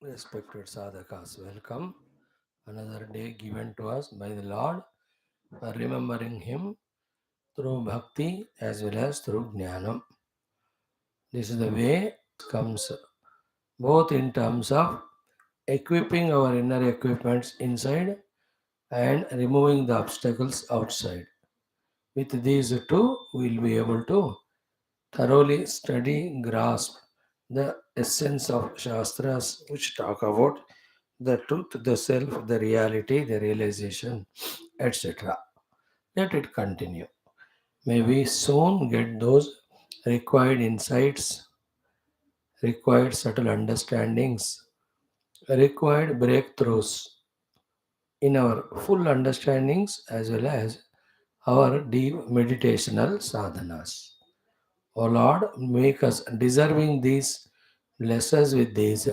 Respected sadhakas, welcome. Another day given to us by the Lord for remembering Him through bhakti as well as through jnanam. This is the way comes both in terms of equipping our inner equipments inside and removing the obstacles outside. With these two, we will be able to thoroughly study, grasp the essence of Shastras which talk about the truth, the self, the reality, the realization, etc. Let it continue. May we soon get those required insights, required subtle understandings, required breakthroughs in our full understandings as well as our deep meditational sadhanas. O Lord, make us deserving these blessings with these.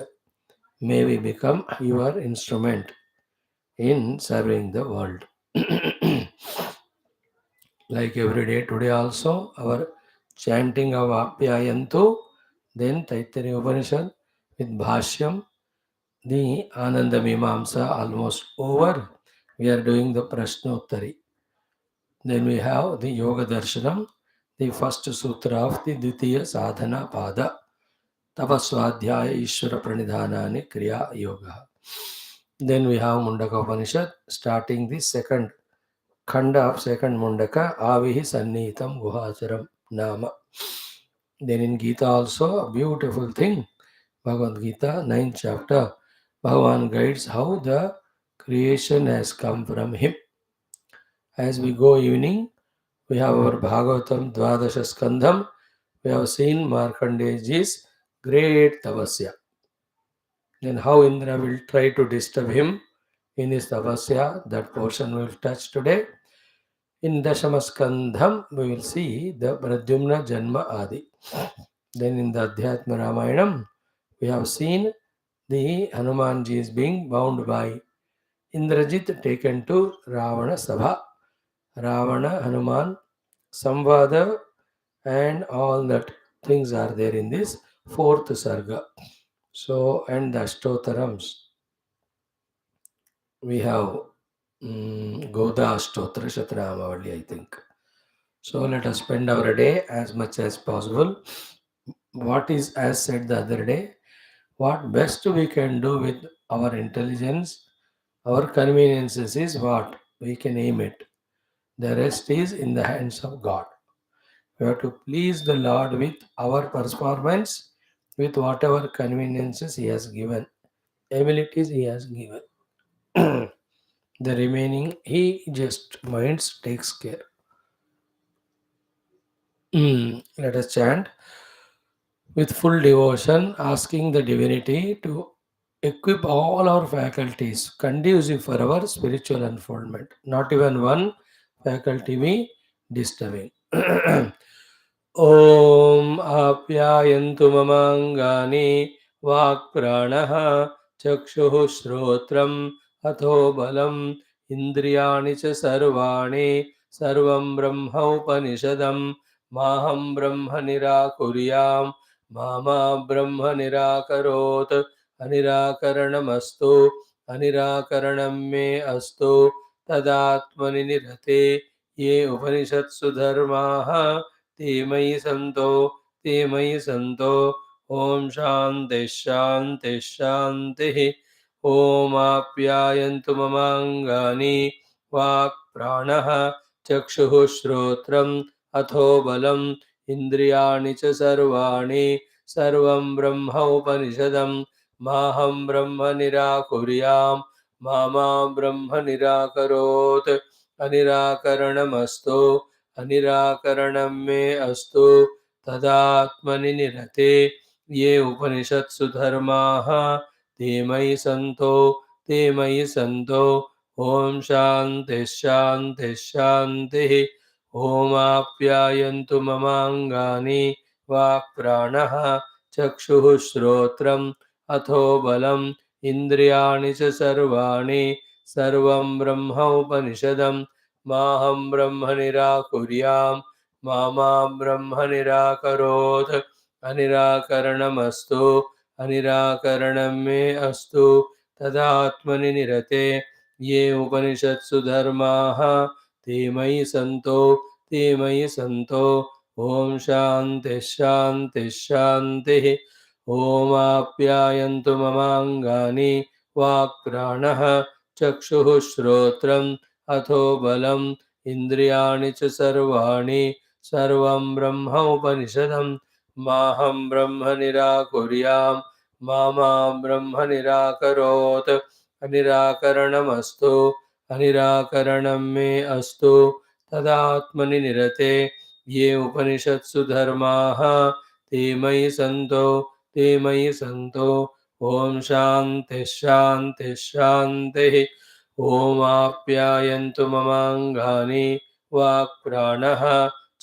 May we become your instrument in serving the world. Like every day, today also, our chanting of Apyayantu, then Taittiriya Upanishad with Bhashyam, the Ananda MEEMAAMSA almost over. We are doing the Prashnottari. Then we have the Yoga Darshanam, the first sutra of the Dvitiya Sadhana Pada, Tapaswadhyaya Ishvara Pranidhanani Kriya Yoga. Then we have Mundaka Upanishad, starting the second Khanda of second Mundaka, Avihi Sannitam Guhacharam Nama. Then in Gita also, a beautiful thing, Bhagavad Gita, 9th chapter, Bhagavan guides how the creation has come from him. As we go evening, we have our Bhagavatam Dvadasha Skandham. We have seen Markandeyaji's great tapasya. Then how Indra will try to disturb him in his tapasya, that portion we will touch today. In Dashamaskandham, we will see the Pradyumna Janma Adi. Then in the Adhyatma Ramayanam, we have seen the Hanumanji is being bound by Indrajit taken to Ravana Sabha. Ravana, Hanuman, Samvada, and all that things are there in this fourth sarga. So, and the Ashtotarams, we have Goda Ashtotra Shatramavali, I think. So, let us spend our day as much as possible. What is, as said the other day, what best we can do with our intelligence, our conveniences is what we can aim it. The rest is in the hands of God. We have to please the Lord with our performance, with whatever conveniences He has given, abilities He has given. The remaining He just minds, takes care. Let us chant with full devotion, asking the divinity to equip all our faculties conducive for our spiritual unfoldment. Not even one faculty be disturbing. ॐ आप्यायन्तु ममाङ्गानि वाक्प्राणः चक्षुः श्रोत्रम् अथो बलम् इन्द्रियाणि च सर्वाणि सर्वं ब्रह्मोपनिषदं माहं ब्रह्म निराकुर्याम् मा ब्रह्म निराकरोत् अनिराकरणमस्तु अनिराकरणं मे अस्तु तदात्मनि निरते ये उपनिषत्सु धर्माः ते मयि सन्तो ते मयि सन्तो ॐ शान्तिः शान्तिः शान्तिः ॐ आप्यायन्तु ममाङ्गानि वाक्प्राणः चक्षुः श्रोत्रम् अथो बलम् इन्द्रियाणि च सर्वाणि सर्वं ब्रह्मोपनिषदं माहं ब्रह्म निराकुर्याम् मा ब्रह्म निराकरोत् अनिराकरणमस्तु अनिराकरणं मे अस्तु तदात्मनि निरते ये उपनिषत्सु धर्माः ते मयि सन्तो ॐ शान्तिः शान्तिः शान्तिः ॐ आप्यायन्तु ममाङ्गानि वाक्प्राणः चक्षुः श्रोत्रम् अथो बलम् इन्द्रियाणि च सर्वाणि सर्वं ब्रह्मोपनिषदम् माहं ब्रह्म निराकुर्याम् मा ब्रह्म निराकरोत् अनिराकरणमस्तु अनिराकरणं मे अस्तु तदात्मनि निरते ये उपनिषत्सु धर्माः ते मयि सन्तो ॐ शान्तिः शान्तिः शान्तिः ॐ आप्यायन्तु ममाङ्गानि वाक्प्राणः चक्षुः श्रोत्रम् अथो बलम् इन्द्रियाणि च सर्वाणि सर्वं ब्रह्म उपनिषदम् माहं ब्रह्म निराकुर्याम् मा ब्रह्म निराकरोत् अनिराकरणं मे अस्तु तदात्मनि निरते ये उपनिषत्सु धर्माः ते मयि सन्तो ॐ शान्तिः शान्तिः शान्तिः ॐ आप्यायन्तु ममाङ्गानि वाक्प्राणः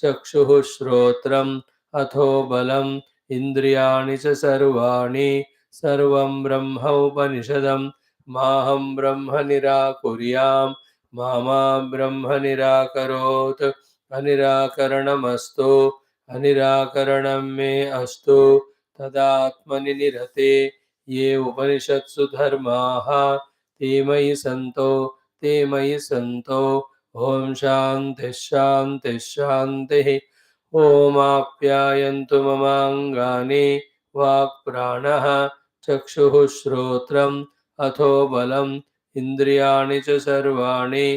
चक्षुः श्रोत्रम् अथो बलम् इन्द्रियाणि च सर्वाणि सर्वं ब्रह्म उपनिषदम् माहं ब्रह्म निराकुर्याम् मा ब्रह्म निराकरोत् अनिराकरणं मे अस्तु तदात्मनि निरते ये उपनिषत्सु धर्माः ते मयि सन्तो ॐ शान्तिः शान्तिः शान्तिः ॐ आप्यायन्तु ममाङ्गानि वाक्प्राणः चक्षुः श्रोत्रम् अथो बलम् इन्द्रियाणि च सर्वाणि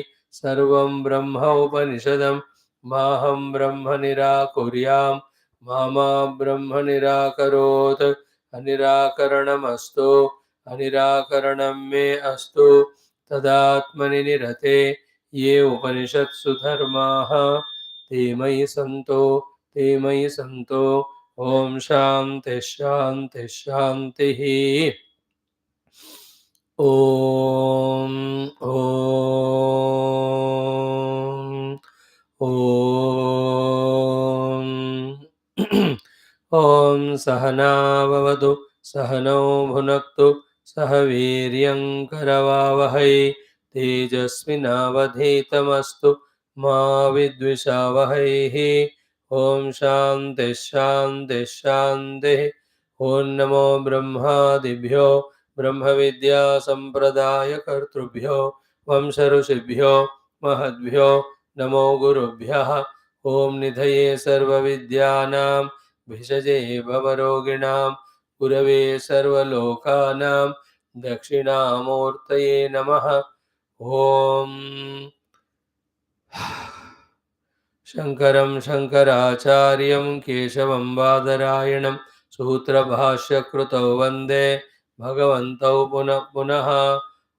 सर्वं ब्रह्म उपनिषदम् माहं ब्रह्म निराकुर्याम् मा ब्रह्म निराकरोत् अनिराकरणं मे अस्तु तदात्मनि निरते ये उपनिषत्सु धर्माः ते मयि सन्तो ॐ शान्तिः शान्तिः शान्तिः ॐ ॐ सहना भवतु सहनौ भुनक्तु सह वीर्यं करवावहै तेजस्विनावधीतमस्तु मा विद्विषावहैः ॐ शान्तिः शान्तिः शान्तिः ॐ नमो ब्रह्मादिभ्यो ब्रह्मविद्या सम्प्रदायकर्तृभ्यो वंशऋषिभ्यो महद्भ्यो नमो गुरुभ्यः ॐ निधये सर्वविद्यानां भिषजे भवरोगिणां गुरवे सर्वलोकानां दक्षिणामूर्तये नमः ॐ शङ्करं शङ्कराचार्यं केशवं बादरायणं सूत्रभाष्यकृतौ वन्दे भगवन्तौ पुनः पुनः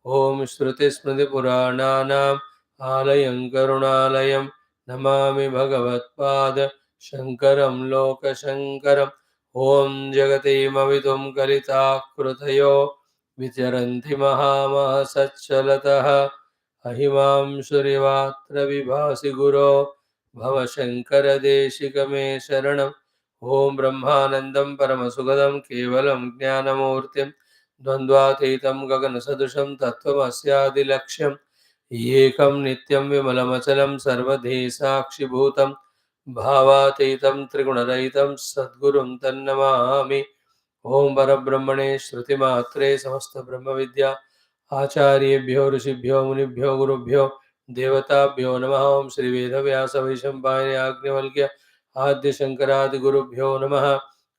ॐ श्रुतिस्मृतिपुराणानाम् आलयं करुणालयं नमामि भगवत्पाद शङ्करं लोकशङ्करम् ॐ जगतीमवितुं कलिताकृतयो विचरन्ति महामहसच्चलतः अहिमांशुरिवात्र विभासि गुरो भवशङ्करदेशिकमे शरणम् ॐ ब्रह्मानन्दं परमसुखदं केवलं ज्ञानमूर्तिं द्वन्द्वातीतं गगनसदृशं तत्त्वमस्यादिलक्ष्यम् एकं नित्यं विमलमचलं सर्वधी साक्षिभूतं भावातीतं त्रिगुणरहितं सद्गुरुं तन्नमामि ॐ परब्रह्मणे श्रुतिमात्रे समस्तब्रह्मविद्या आचार्येभ्यो ऋषिभ्यो मुनिभ्यो गुरुभ्यो देवताभ्यो नमः ॐ श्रीवेदव्यासवैशम्पायन याज्ञवल्क्य आद्यशङ्करादिगुरुभ्यो नमः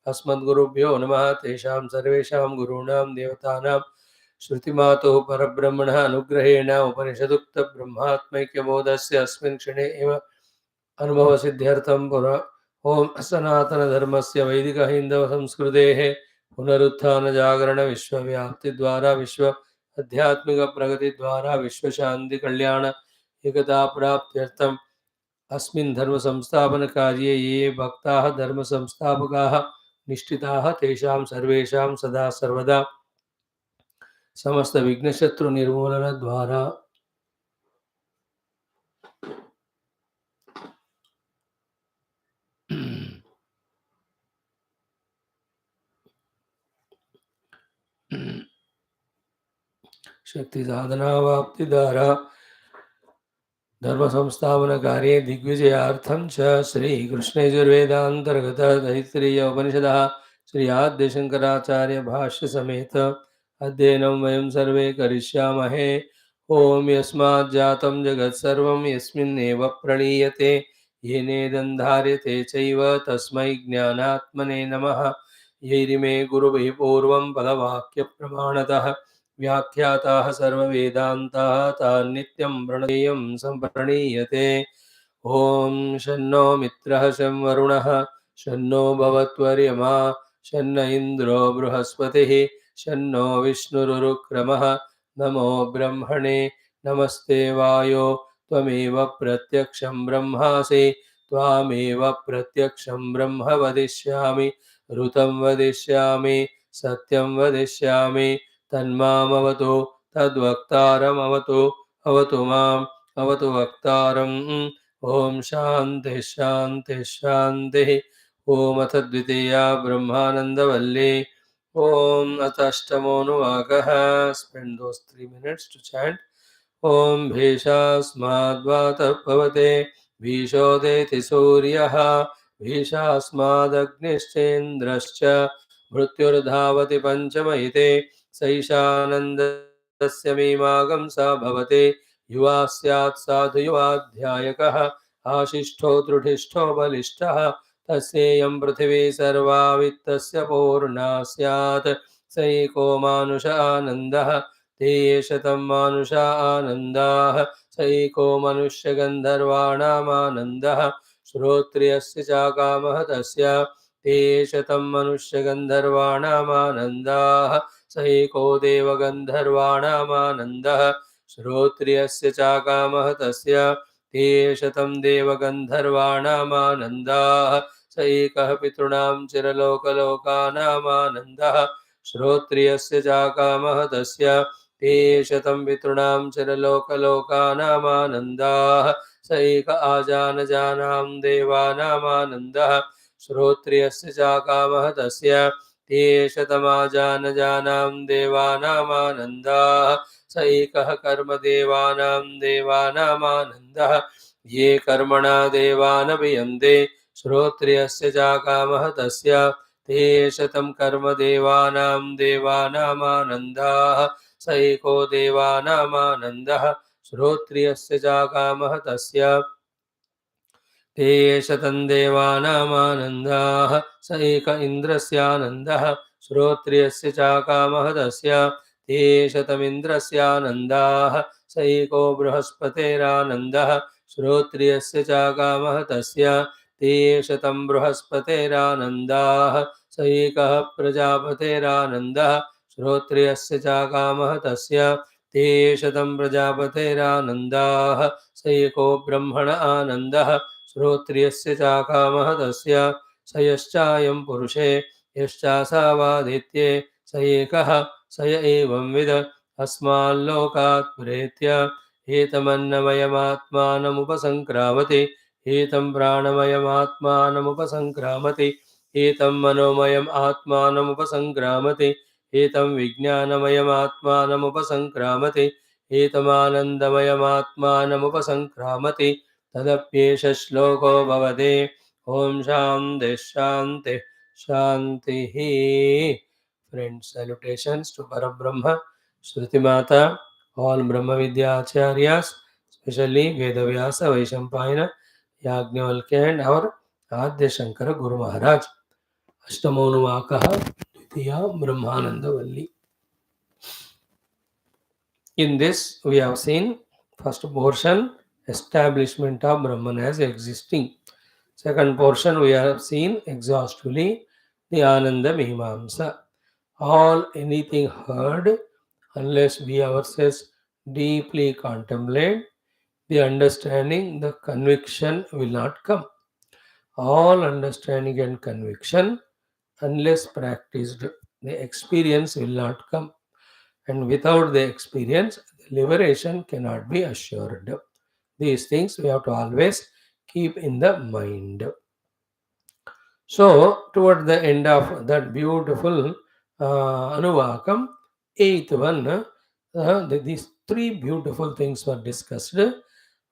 अस्मद्गुरुभ्यो नमः तेषां सर्वेषां गुरूणां देवतानां श्रुतिमातुः परब्रह्मणः अनुग्रहेण उपनिषदुक्तब्रह्मात्मैक्यबोधस्य अस्मिन् क्षणे एव अनुभवसिद्ध्यर्थं ॐ सनातनधर्मस्य वैदिकहैन्दवसंस्कृतेः पुनरुत्थानजागरणविश्वव्याप्तिद्वारा विश्व आध्यात्मिकप्रगतिद्वारा विश्वशान्तिकल्याण एकताप्राप्त्यर्थम् अस्मिन् धर्मसंस्थापनकार्ये ये भक्ताः धर्मसंस्थापकाः निष्ठिताः तेषां सर्वेषां सदा सर्वदा समस्तविघ्नशत्रुनिर्मूलनद्वारा शक्तिसाधनावाप्तिद्वारा धर्मसंस्थापनकार्ये दिग्विजयार्थं च श्रीकृष्णयजुर्वेदान्तर्गत तैत्तिरीय उपनिषदः श्री आद्य शंकराचार्य भाष्य समेत अध्ययनं वयं सर्वे करिष्यामहे। ओम यस्मात् जातं जगत्सर्वं यस्मिन्नेव प्रणीयते येनेदं धार्यते चैव तस्मै ज्ञानात्मने नमः। यैरिमे गुरुभिः पूर्वं पदवाक्यप्रमाणतः व्याख्याताः सर्ववेदान्ताः तान् नित्यं प्रणेयं सम्प्रणीयते। ॐ शन्नो मित्रः शं वरुणः शन्नो भवत्वर्यमा शन्न इन्द्रो बृहस्पतिः शन्नो विष्णुरुक्रमः। नमो ब्रह्मणे नमस्ते वायो त्वमेव प्रत्यक्षं ब्रह्मासि त्वामेव प्रत्यक्षं ब्रह्म वदिष्यामि ऋतं वदिष्यामि सत्यं वदिष्यामि तन्मामवतु तद्वक्तारमवतु अवतु माम् अवतु वक्तारम्। ओम शांति शांति शांति। ओम अथ द्वितीया ब्रह्मानंद वल्ली। ओम अथ अष्टमोऽनुवाकः। Spend those 3 minutes to chant. ओम भीषास्माद्वातः भवते भीषोदेति सूर्यः भीषास्मादग्निश्चेन्द्रश्च मृत्युर्धावति पञ्चमहिते सैषानन्दस्य मीमांसा भवते युवा स्यात् साधु युवाध्यायकः आशिष्ठो दृढिष्ठो बलिष्ठः तस्येयं पृथिवी सर्वा वित्तस्य पूर्णा स्यात् स एको मानुष आनन्दः ते शतं मानुषा आनन्दाः स एको मनुष्यगन्धर्वाणामानन्दः श्रोत्रियस्य चाकामः तस्य ते शतं मनुष्यगन्धर्वाणामानन्दाः स एको देवगन्धर्वाणामानन्दः श्रोत्रियस्य चाकामः तस्य ते शतं देवगन्धर्वाणामानन्दाः स एकः पितॄणां चिरलोकलोकानामानन्दः श्रोत्रियस्य चाकामः तस्य ते शतं पितॄणां चिरलोकलोकानामानन्दाः स एक आजानजानां देवानामानन्दः श्रोत्रियस्य चाकामः तस्य ते शतमाजानजानां देवानामानन्दाः स एकः कर्मदेवानां देवानामानन्दः ये कर्मणा देवानभियन्ते श्रोत्रियस्य चाकामः तस्य ते शतं कर्मदेवानां देवानामानन्दाः स एको देवानामानन्दः श्रोत्रियस्य चाकामः तस्य ते शतं देवानामानन्दाः स एक इन्द्रस्यानन्दः श्रोत्रियस्य चाकामः तस्य ते शतमिन्द्रस्यानन्दाः स एको बृहस्पतेरानन्दः श्रोत्रियस्य चाकामः तस्य ते शतं बृहस्पतेरानन्दाः स एकः प्रजापतेरानन्दः श्रोत्रियस्य चाकामः तस्य ते शतं प्रजापतेरानन्दाः स एको ब्रह्मण आनन्दः श्रोत्रियस्य चाकामः तस्य स यश्चायं पुरुषे यश्चासावादित्ये स एकः स य एवंविद अस्माल्लोकात् प्रेत्य एतमन्नमयमात्मानमुपसङ्क्रामति एतं प्राणमयमात्मानमुपसङ्क्रामति एतं मनोमयम् आत्मानमुपसङ्क्रामति एतं विज्ञानमयमात्मानमुपसङ्क्रामति एतमानन्दमयमात्मानमुपसङ्क्रामति तदप्येष श्लोको भवति। ओम शांति शांति शांतिः। Friends, salutations to Parabrahma, Shruti Mata, all Brahma Vidya Acharyas, especially Vedavyasa, Vaishampayana, Yajnavalkya and our Adya Shankara Guru Maharaj. Ashtamonuvakaha, Dvitiya Brahmananda Valli. In this, we have seen first portion, establishment of Brahman as existing. Second portion, we have seen exhaustively the Ananda MEEMAAMSA. All anything heard, unless we ourselves deeply contemplate, the understanding, the conviction will not come. All understanding and conviction, unless practiced, the experience will not come. And without the experience, liberation cannot be assured. These things we have to always keep in the mind. So, toward the end of that beautiful Anuvakam, eighth one, these three beautiful things were discussed.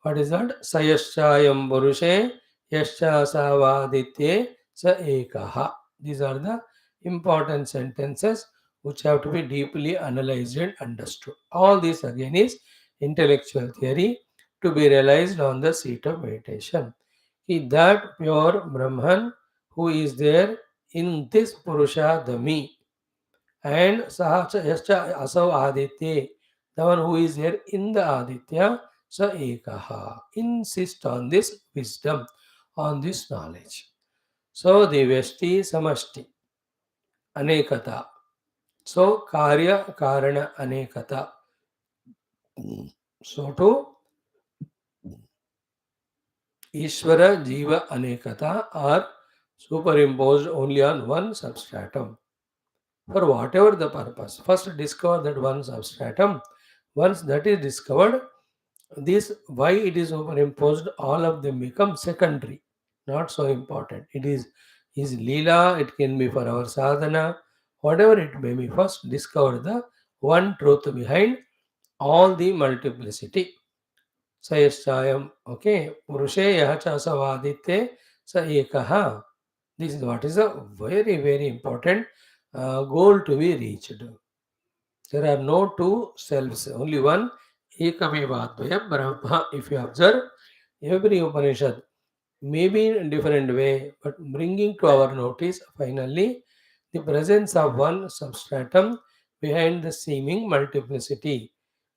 What is that? Sayaschayam Purushe, Yascha Savaditye, Sa Ekaha. These are the important sentences which have to be deeply analyzed and understood. All this again is intellectual theory to be realized on the seat of meditation. That pure Brahman who is there in this Purusha, the me, and Sahacha Yascha Asau Aditya, the one who is there in the Aditya, Sa Ekaha. Insist on this wisdom, on this knowledge. So the Vyashti Samashti, Anekata. So Karya Karana Anekata. So to Ishvara Jiva Anekata are superimposed only on one substratum. For whatever the purpose, first discover that one substratum. Once that is discovered, this why it is superimposed, all of them become secondary, not so important. It is Leela, it can be for our sadhana, whatever it may be. First discover the one truth behind all the multiplicity. Sayaschayam, okay, Purushe Yahacha Savadite Sa Ekaha. This is what is a very, very important goal to be reached. There are no two selves, only one Ekamevadvaya Brahma. If you observe, every Upanishad may be in a different way, but bringing to our notice finally the presence of one substratum behind the seeming multiplicity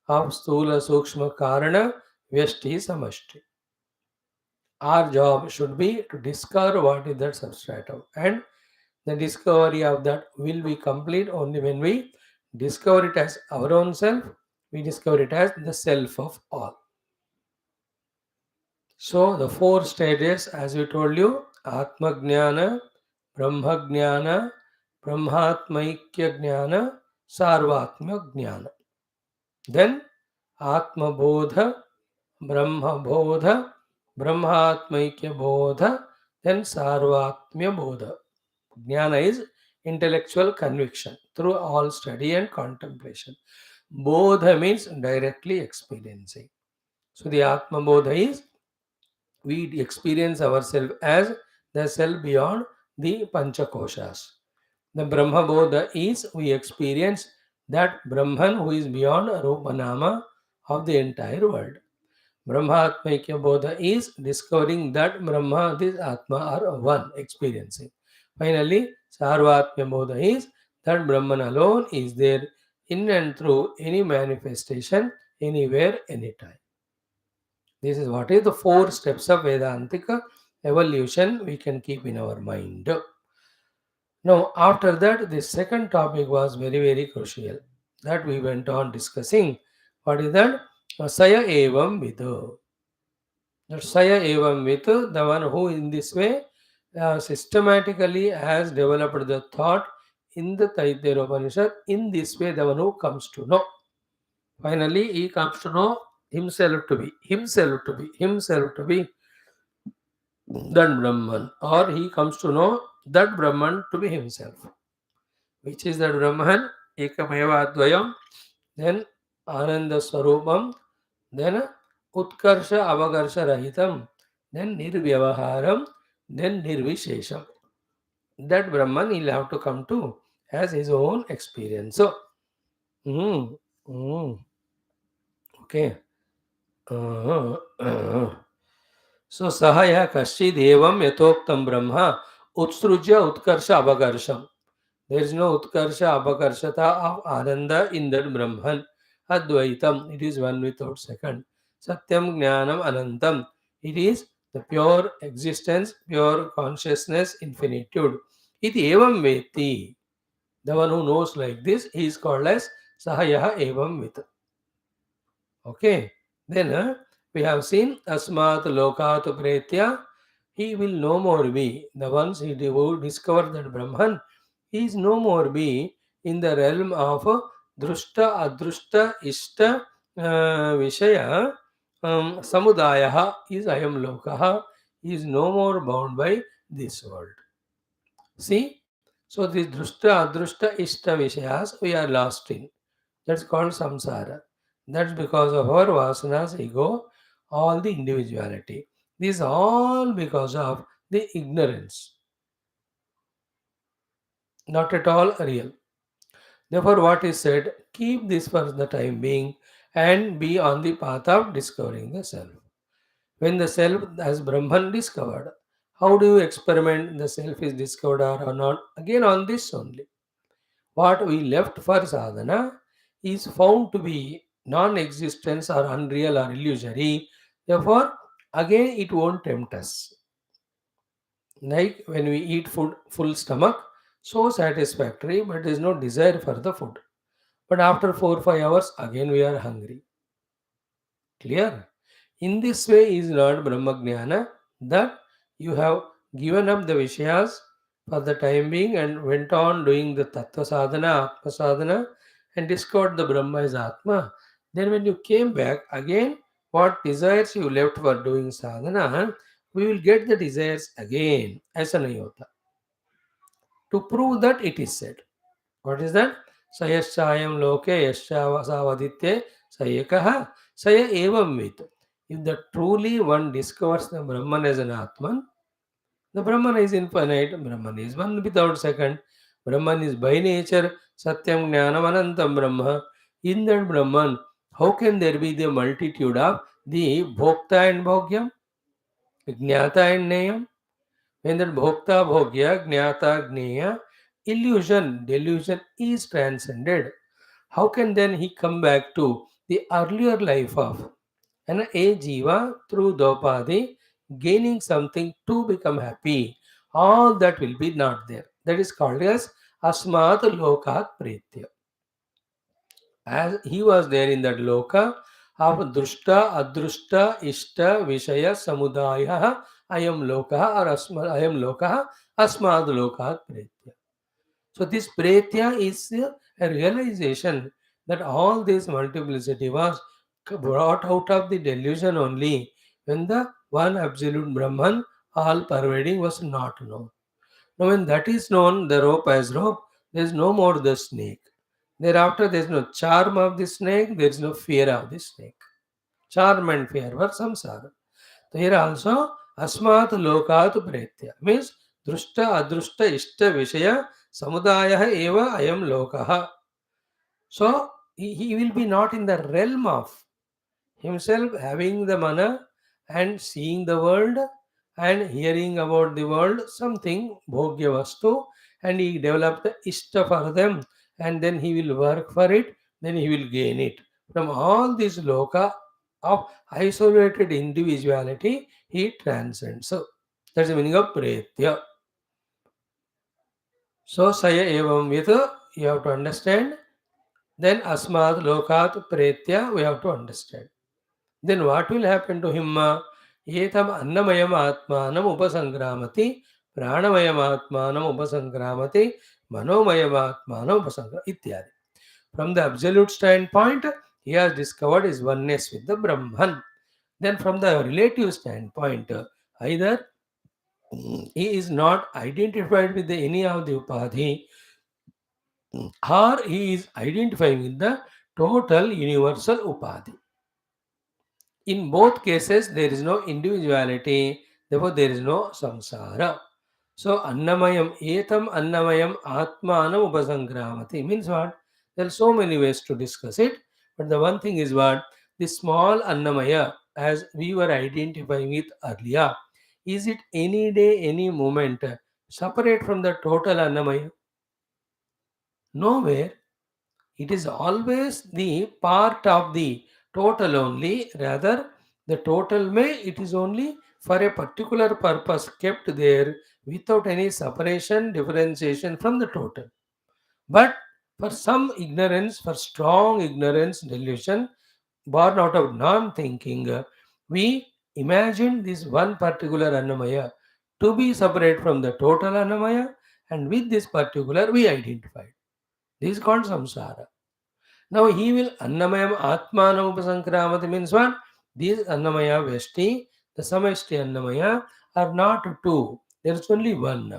of Stula Sukshma Karana Vyashti Samashti. Our job should be to discover what is that substratum, and the discovery of that will be complete only when we discover it as our own self, we discover it as the self of all. So, the four stages, as we told you, Atma Jnana, Brahma Jnana, Brahmatmaikya Jnana, Sarvatma Jnana. Then, Atma Bodha, Brahma Bodha, Brahmatmaikya Bodha, then Sarvatmya Bodha. Jnana is intellectual conviction through all study and contemplation. Bodha means directly experiencing. So the Atma Bodha is we experience ourselves as the self beyond the Panchakoshas. The Brahma Bodha is we experience that Brahman who is beyond Rupanama of the entire world. Brahmatmaikya Bodha is discovering that Brahma, this Atma are one, experiencing. Finally, Sarvatmya Bodha is that Brahman alone is there in and through any manifestation, anywhere, anytime. This is what is the four steps of Vedantic evolution we can keep in our mind. Now, after that, the second topic was very, very crucial. That we went on discussing. What is that? Saya evam vidu. That Saya evam vidu, the one who in this way systematically has developed the thought in the Taittiriya Upanishad. In this way, the one who comes to know. Finally, he comes to know himself to be, himself to be, himself to be that Brahman, or he comes to know that Brahman to be himself. Which is that Brahman? Ekameva Advayam, then Ananda Swarupam, then Utkarsha Avagarsha Rahitam, then Nirvyavaharam, then Nirvishesham. That Brahman he'll have to come to has his own experience. So, mm, mm, okay. So Sahaya Kashid Evam Yatoktam Brahma Utstrujya Utkarsha Avagarsham. There is no Utkarsha Abhakarshata of Ananda in that Brahman. Advaitam, it is one without second. Satyam Jnanam Anantam, it is the pure existence, pure consciousness, infinitude. Iti evam veti. The one who knows like this, he is called as Sahayaha evam vit. Okay. Then we have seen Asmat Lokat Pretya. He will no more be. The ones who discover that Brahman, he is no more be in the realm of Drushta, Adrushta, Ishta, Vishaya, Samudayaha is Ayam Lokaha. He is no more bound by this world. See? So this Drushta, Adrushta, Ishta Vishayas we are lost in. That's called samsara. That's because of our vasanas, ego, all the individuality. This is all because of the ignorance. not at all real. Therefore, what is said, keep this for the time being and be on the path of discovering the self. When the self as Brahman discovered, how do you experiment the self is discovered or not? Again, on this only. What we left for sadhana is found to be non existence or unreal or illusory. Therefore, again, it won't tempt us. Like when we eat food full stomach, so satisfactory, but there is no desire for the food. But after 4 5 hours, again we are hungry. Clear? In this way is not Brahmagnana that you have given up the Vishayas for the time being and went on doing the Tattva sadhana, Atma sadhana, and discovered the Brahma is Atma. Then when you came back, again, what desires you left for doing sadhana, we will get the desires again as an ayota. To prove that it is said. What is that? Sayaschayam loke yaschavaditye sayakaha saya evam with. If the truly one discovers the Brahman as an Atman, the Brahman is infinite, Brahman is one without second, Brahman is by nature, Satyam Jnanam Anantam Brahma. In that Brahman, how can there be the multitude of the Bhokta and Bhogyam, Jnata and Neyam? When that Bhokta, Bhogya, Jnata, Gneya, illusion, delusion is transcended. How can then he come back to the earlier life of and a jiva through dopadi gaining something to become happy? All that will be not there. That is called as asmat lokat pretya. As he was there in that loka of drushta, adrushta, ishta, vishaya, samudaya, ayam loka or ayam loka, asmad lokat pretya. So this pretya is a realization that all this multiplicity was brought out of the delusion only when the one absolute Brahman, all pervading, was not known. Now when that is known, the rope as rope, there is no more the snake. Thereafter, there is no charm of the snake, there is no fear of the snake. Charm and fear were samsara. So here also, asmat lokat pretya means drushta, adrushta, ishta, vishaya, samudaya eva ayam lokaha. So he will be not in the realm of himself having the mana and seeing the world and hearing about the world, something bhogya vastu, and he developed the ishta for them, and then he will work for it, then he will gain it. From all this loka of isolated individuality, he transcends. So that's the meaning of pretya. So saya evam with you have to understand. Then asmad lokat pretya we have to understand. Then what will happen to him? Etam annamayam atmanam upasangramati, pranamayam atmanam upasangramati, manomayam atmanam upasangramati, ityadi. From the absolute standpoint, he has discovered his oneness with the Brahman. Then from the relative standpoint, either he is not identified with any of the upadhi, or he is identifying with the total universal upadhi. In both cases, there is no individuality, therefore, there is no samsara. So, Annamayam, Etam Annamayam Atmanam Upasangramati means what? There are so many ways to discuss it, but the one thing is what? The small Annamaya, as we were identifying with earlier, is it any day, any moment separate from the total Annamaya? Nowhere. It is always the part of the total only. Rather, the total may, it is only for a particular purpose kept there without any separation, differentiation from the total. But for some ignorance, for strong ignorance, delusion, born out of non thinking, we imagine this one particular Annamaya to be separate from the total Annamaya, and with this particular we identify. This is called samsara. Now he will Annamayam Atmanam Upasankramati means what? These Annamaya Vesti, the Samashti Annamaya are not two. There is only one.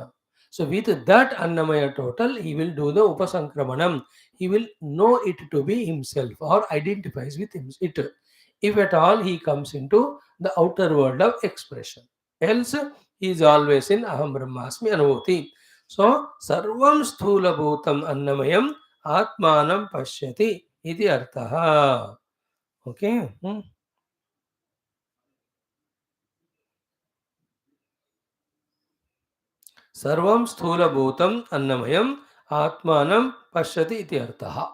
So with that Annamaya total, he will do the Upasankramanam. He will know it to be himself or identifies with him, it. If at all he comes into the outer world of expression. Else he is always in Aham Brahmasmi Anubhuti. So sarvam sthula bhutam annamayam atmanam pashyati iti artha. Okay. Sarvam sthula bhutam annamayam atmanam pashyati iti artha.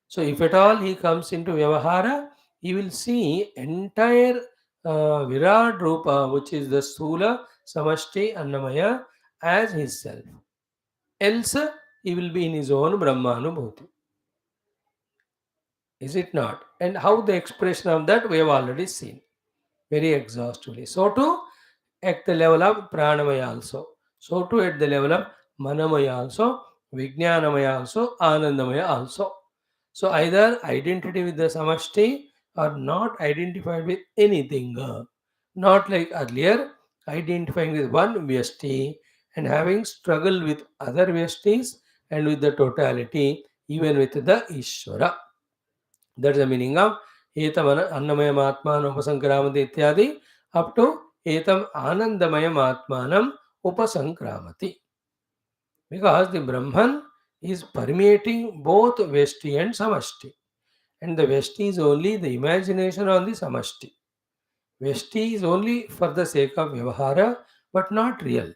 So if at all he comes into Vyavahara, he will see entire Virat Rupa, which is the Sthula, Samashti, Annamaya, as his self. Else, he will be in his own Brahmanubhuti. Is it not? And how the expression of that we have already seen very exhaustively. So too at the level of Pranamaya also. So too at the level of Manamaya also, Vijnanamaya also, Anandamaya also. So either identity with the samashti or not identified with anything. Not like earlier, identifying with one vyasti and having struggled with other vyastis and with the totality, even with the Ishvara. That's the meaning of Etam Annamayam Atmanam Upasankramati Ityadi up to Etam Anandamayam Atmanam Upasankramati. Because the Brahman is permeating both Vesti and Samashti. And the Vesti is only the imagination on the Samashti. Vesti is only for the sake of Vyavahara, but not real.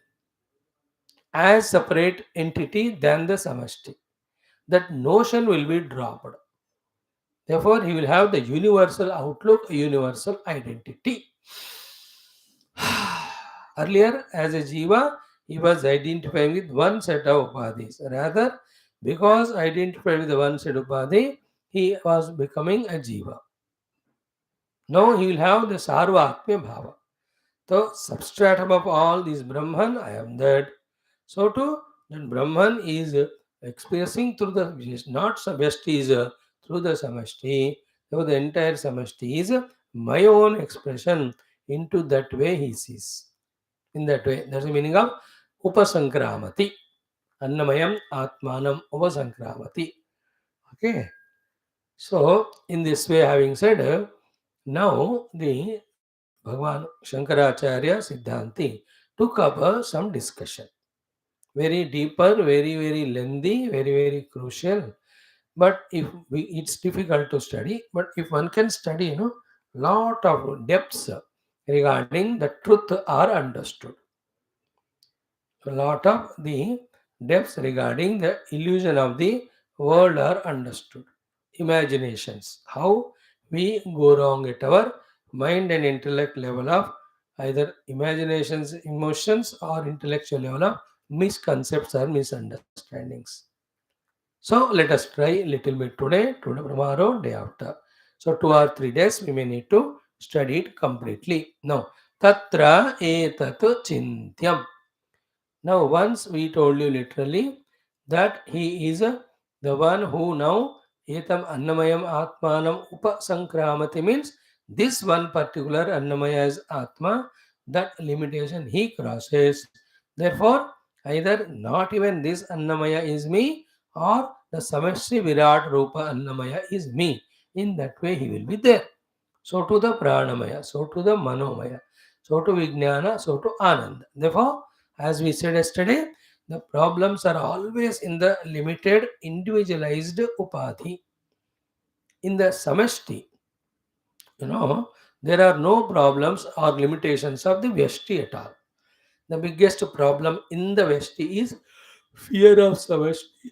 As separate entity than the Samashti. That notion will be dropped. Therefore, he will have the universal outlook, universal identity. Earlier, as a Jiva, he was identifying with one set of upadhis. Rather, because identified with the one set of upadhi, he was becoming a Jiva. Now he will have the Sarva Atmya Bhava. So, substratum of all these Brahman, I am that. So, too, that Brahman is expressing through the, not Samashti, is through the Samashti. So, the entire Samashti is my own expression into that way he sees. In that way, that's the meaning of Upasankramati. Annamayam Atmanam Upasankramati. Okay. So, in this way, having said, now the Bhagavan Shankaracharya Siddhanti took up some discussion. Very deeper, very lengthy, very crucial. But if we, it's difficult to study. But if one can study, lot of depths regarding the truth are understood. A lot of the depths regarding the illusion of the world are understood. Imaginations, how we go wrong at our mind and intellect level of either imaginations, emotions, or intellectual level of misconceptions or misunderstandings. So let us try little bit today, tomorrow, day after. So 2 or 3 days we may need to study it completely. Now, tatra etat chintyam. Now, once we told you literally that he is the one who now etam annamayam atmanam upasankramati means this one particular annamaya is atma, that limitation he crosses. Therefore, either not even this annamaya is me or the samashri virat rupa annamaya is me. In that way, he will be there. So to the pranamaya, so to the manomaya, so to vijnana, so to ananda. Therefore, as we said yesterday, the problems are always in the limited, individualized upadhi. In the samashti, there are no problems or limitations of the vyashti at all. The biggest problem in the vyashti is fear of samashti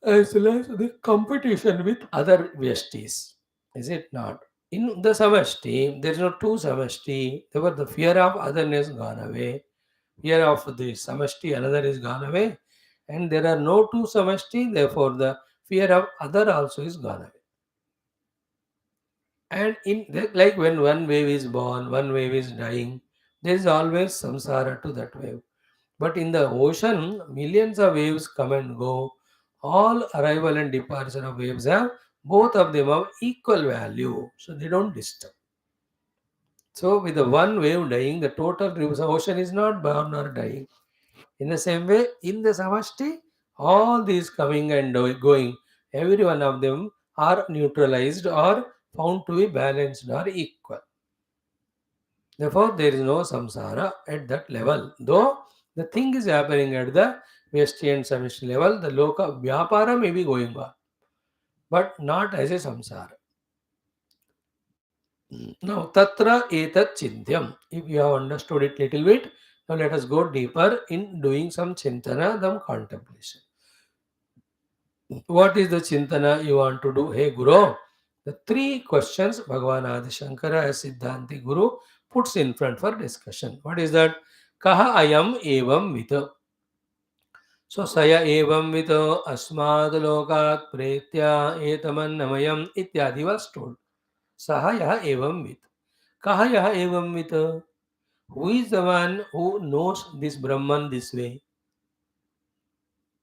as well as the competition with other vyashtis. Is it not? In the samashti, there is no two samashti. Therefore, the fear of otherness gone away. Fear of the samashti, another is gone away. And there are no two samashti, therefore the fear of other also is gone away. And like when one wave is born, one wave is dying, there is always samsara to that wave. But in the ocean, millions of waves come and go. All arrival and departure of waves have both of them have equal value, so they don't disturb. So with the one wave dying, the total ocean is not born or dying. In the same way, in the samashti, all these coming and going, every one of them are neutralized or found to be balanced or equal. Therefore, there is no samsara at that level. Though the thing is happening at the Vyashti and Samishti level, the Loka Vyapara may be going on, but not as a samsara. Now, Tatra Etat Chintyam. If you have understood it little bit, now let us go deeper in doing some Chintana, some contemplation. What is the Chintana you want to do? Hey Guru, the three questions Bhagavan Adi Shankara as Siddhanti Guru puts in front for discussion. What is that? Kaha ayam evam vita. So saya evam vita asmad lokat pretya etamannamayam ityadi was told. Saha yaha evam vita. Kaha yaha evam vita. Who is the one who knows this Brahman this way?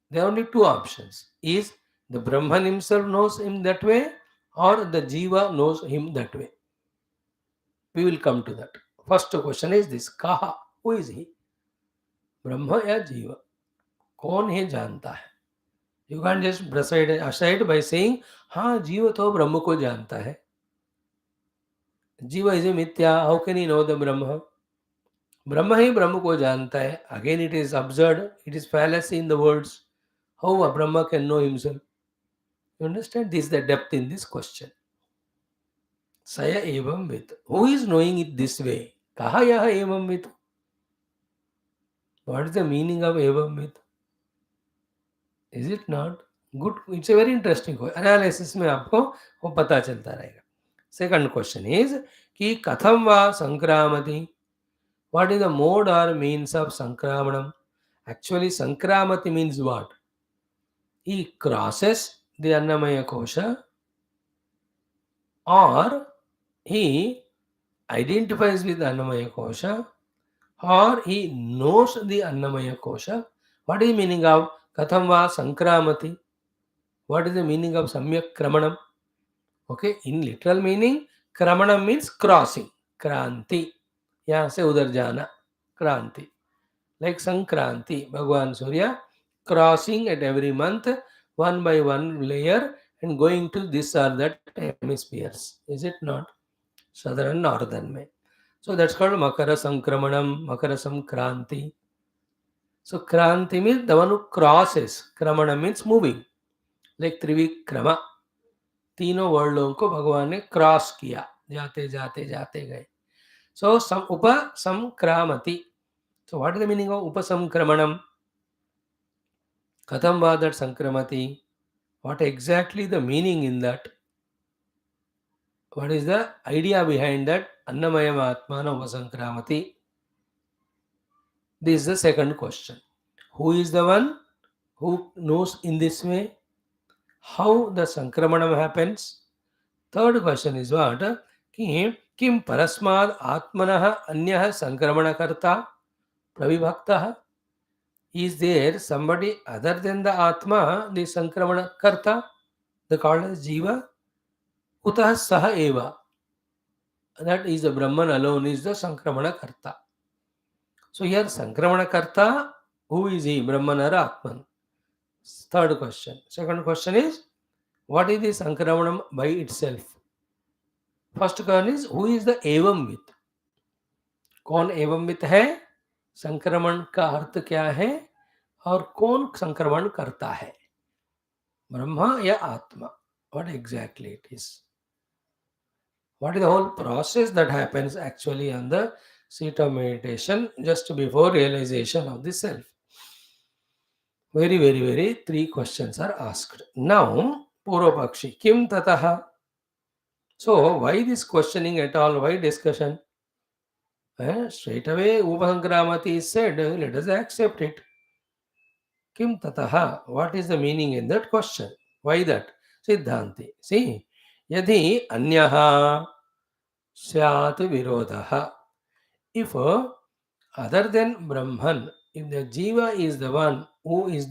There are only two options. Is the Brahman himself knows him that way, or the Jiva knows him that way? We will come to that. First question is this: Kaha? Who is he? Brahma या Jiva? कौन है जानता है? You can't just brush it aside by saying, हाँ जीव तो ब्रह्म को जानता है. Jiva is a mithya. How can he know the Brahma? Brahma ही ब्रह्म को जानता है. Again, it is absurd. It is fallacy in the words. How a Brahma can know himself? You understand? This is the depth in this question. Saya evam with. Who is knowing it this way? Kaha yaha evam with? What is the meaning of evam with? Is it not? Good. It's a very interesting question. Analysis में आपको वो पता चलता रहेगा. Second question is कि कथम वा संक्रामति? What is the mode or means of sankramanam? Actually, sankramati means what? He crosses the Annamaya Kosha, or he identifies with the Annamaya Kosha, or he knows the Annamaya Kosha. What is the meaning of Katham va Sankramati? What is the meaning of Samyak Kramanam? Okay, in literal meaning, Kramanam means crossing. Kranti. यहाँ से उधर जाना. Kranti. Like Sankranti, Bhagwan Surya crossing at every month, one by one layer, and going to this or that hemispheres. Is it not? Southern and northern में. So that's called Makara Sankramanam, Makara Sankranti. So Kranti means the one who crosses. Kramana means moving. Like Trivikrama. तीनों वर्ल्डों को भगवान ने cross किया. जाते जाते जाते गए. So Upasamkramati. So what is the meaning of Upasamkramanam? Katham va that Sankramati? What exactly the meaning in that? What is the idea behind that? Annamayam Atmana Upasankramati. This is the second question. Who is the one who knows in this way? How the Sankramanam happens? Third question is what? Kim Parasmad Atmanah Anyah Sankramakarta Pravibhakta? Is there somebody other than the Atma, the Sankramakarta, the called as Jiva? Utah Saha Eva. That is the Brahman alone is the Sankramakarta. So here Sankramakarta, who is he? Brahman or Atman? Third question. Second question is, what is the Sankramanam by itself? First question is, who is the Evam with? कौन एवं वित्त है? संक्रमण का अर्थ क्या है और कौन संक्रमण करता है? ब्रह्मा या आत्मा? What exactly it is? What is the whole process that happens actually on the seat of meditation just before realization of the self? Very, very, very three questions are asked. Now, Purvapakshi, Kim Tataha? So, why this questioning at all? Why discussion? Straight away, Upasankramati is said, let us accept it. Kim Tataha? What is the meaning in that question? Why that? Siddhanti. See, Yadhi Anyaha Syat Virodha. If other than Brahman, if the Jiva is the one who is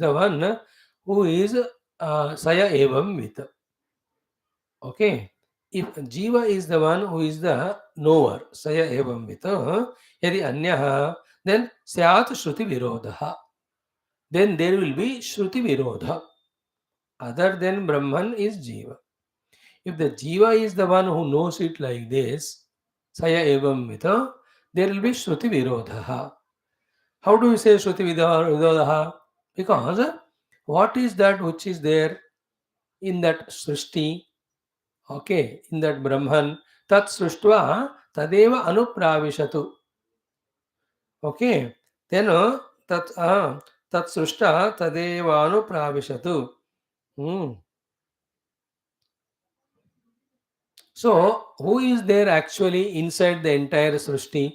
Saya Evam Vita. Okay. If Jiva is the one who is the knower, Saya Evam Vita, Yadi Anyaha, then Syat Shruti Virodha. Then there will be Shruti Virodha. Other than Brahman is Jiva. If the Jiva is the one who knows it like this, Saya Evam Vita, there will be Shruti Virodha. How do you say Shruti Virodha? Because what is that which is there in that Srishti? Okay, in that Brahman, tat srishtva tadeva anupravishatu. Okay, then tat srishta tadeva anupravishatu. Hmm. So, who is there actually inside the entire Srishti?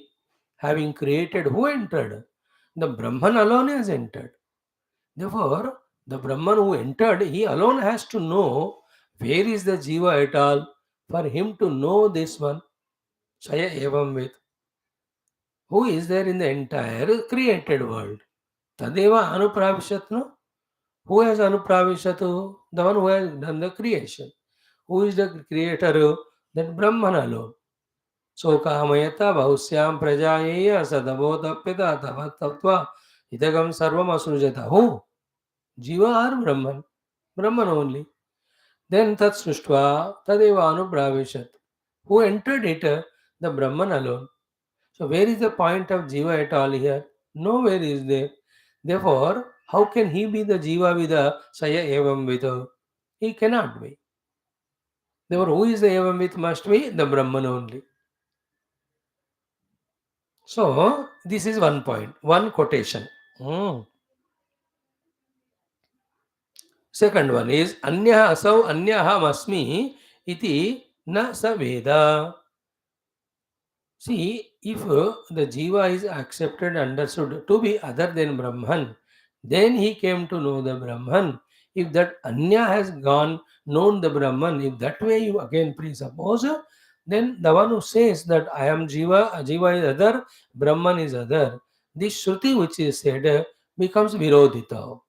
Having created, who entered? The Brahman alone has entered. Therefore, the Brahman who entered, he alone has to know where is the Jiva at all. For him to know this one, Shaya Evam with, who is there in the entire created world? Tadeva Anupravishat, no? Who has Anupravishatu? The one who has done the creation. Who is the creator? That Brahman alone. So kamayata bhausyam prajayeya sadabodapyata tavattatva idagam sarvam asrujata. Who? Jiva or Brahman? Brahman only. Then tat srishtva tadeva anupravishat. Who entered it? The Brahman alone. So where is the point of Jiva at all here? Nowhere is there. Therefore, how can he be the Jiva with a Saya Evam with? He cannot be. Therefore, who is the Evam with must be? The Brahman only. So, this is one point, one quotation. Hmm. Second one is Anya asau anyaham asmi iti na saveda. See, if the Jiva is accepted, understood to be other than Brahman, then he came to know the Brahman. If that Anya has gone, known the Brahman, if that way you again presuppose, then the one who says that I am Jiva, Jiva is other, Brahman is other, this Shruti which is said becomes Virodhita.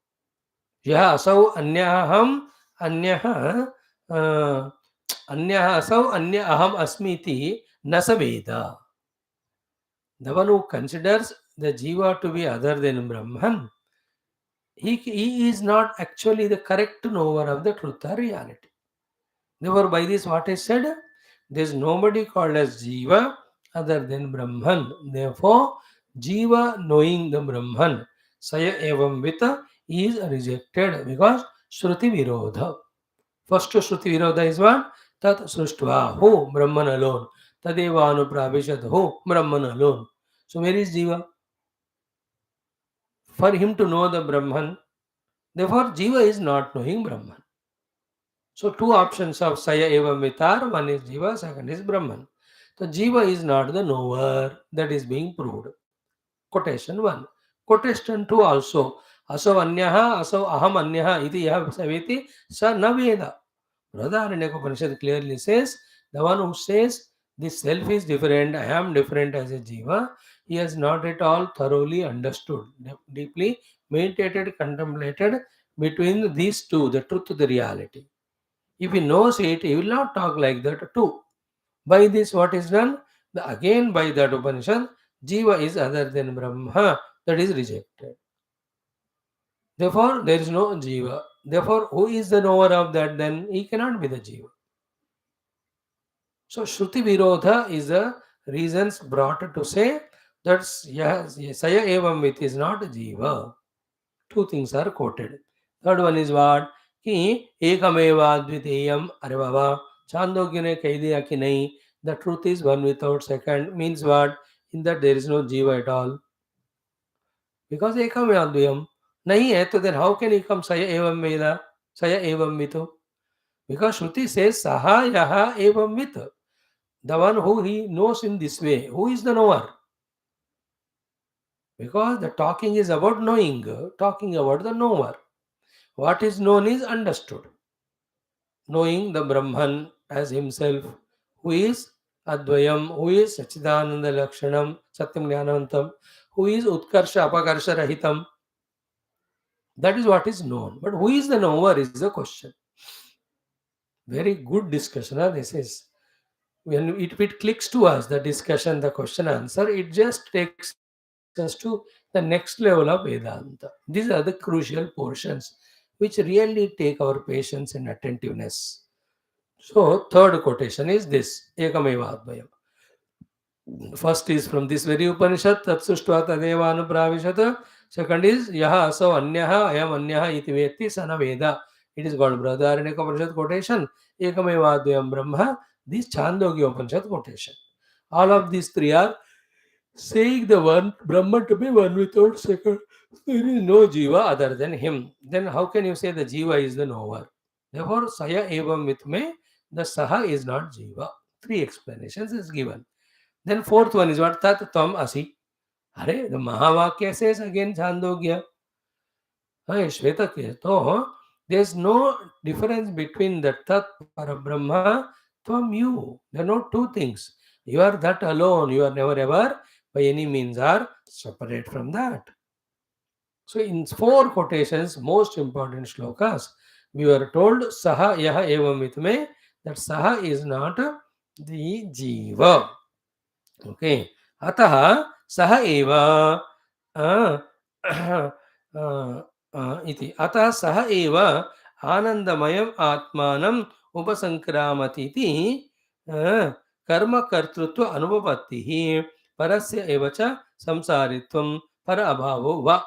Yaha asau anyaham anyaha anyaha asau anya aham asmiti nasaveda. The one who considers the Jiva to be other than Brahman, he is not actually the correct knower of the truth or reality. Therefore, by this, what is said? There is nobody called as Jiva other than Brahman. Therefore, Jiva knowing the Brahman, Saya Evam Vita, is rejected because Shruti Virodha. First Shruti Virodha is what? Tat Srishtva, who? Brahman alone. Tadeva Anupravishat, who? Brahman alone. So, where is Jiva? For him to know the Brahman, therefore Jiva is not knowing Brahman. So two options of Saya Eva Mitar, one is Jiva, second is Brahman. So Jiva is not the knower, that is being proved. Quotation 1. Quotation 2 also. Aso anyaha, aso aham anyaha, iti yaha saveti, sa na veda. Brahmananda Upanishad clearly says, the one who says, this self is different, I am different as a Jiva, he has not at all thoroughly understood, deeply meditated, contemplated between these two, the truth, the reality. If he knows it, he will not talk like that too. By this, what is done? Again, by that Upanishad, Jiva is other than Brahma, that is rejected. Therefore, there is no Jiva. Therefore, who is the knower of that then? He cannot be the Jiva. So, Shruti Virodha is the reasons brought to say that Saya Evam With is not Jiva. Two things are quoted. Third one is what? Ki Ekameva Dvitiyam Arvava Chandogya ne कह दिया कि नहीं, the truth is one without second means what? In that there is no Jiva at all. Because Ekameva Dviyam नहीं है, तो then how can he come Saya Evam Veda? Saya Evam Vito? Because Shruti says Saha Yaha Evam Vito. The one who he knows in this way, who is the knower? Because the talking is about knowing, talking about the knower. What is known is understood. Knowing the Brahman as himself, who is Advayam, who is Sachidananda Lakshanam, Satyam Jnanavantam, who is Utkarsha Apakarsha Rahitam. That is what is known. But who is the knower is the question. Very good discussion. This is. When it clicks to us, the discussion, the question answer, it just takes us to the next level of Vedanta. These are the crucial portions which really take our patience and attentiveness. So, third quotation is this, Ekameva Advayam. First is from this very Upanishad, Tatsushtva Tadeva Anupravishat, Second is yaha aso anyaha ayam anyaha iti vetti sana veda. It is called Brihadaranyaka Upanishad quotation. Ekamevadhyam Brahma. This Chandogya Upanishad quotation. All of these three are saying the one Brahman to be one without second. There is no Jiva other than him. Then how can you say the Jiva is the knower? Therefore, Saya evam with me, the Saha is not Jiva. Three explanations is given. Then fourth one is what? Tat Tvam Asi. Are, the Mahavakya says again Chandogya. Shveta so there is no difference between the Tat Parabrahma Tvam you. There are no two things. You are that alone. You are never ever by any means are separate from that. So in four quotations, most important shlokas, we were told Saha Yaha Evam Vitme, that Saha is not the Jiva. Okay. Ataha Saha Eva इति अतः सह एव आनंदमयम् आत्मानम् उपसंक्रामति इति कर्म कर्तृत्व अनुभवतिः परस्य एव च संसारित्वं पर अभावो वा.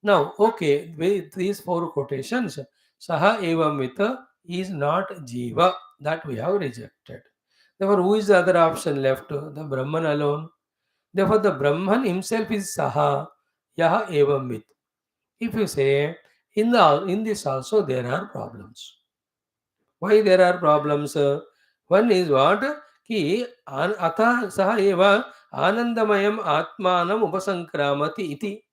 Now, okay, with these four quotations, Saha evam with is not Jiva, that we have rejected. Therefore, who is the other option left? The Brahman alone. Therefore, the Brahman himself is Saha, Yaha evam with. If you say, in this also there are problems. Why there are problems? One is what? Ki atha saha eva anandamayam atmanam upasankramati iti.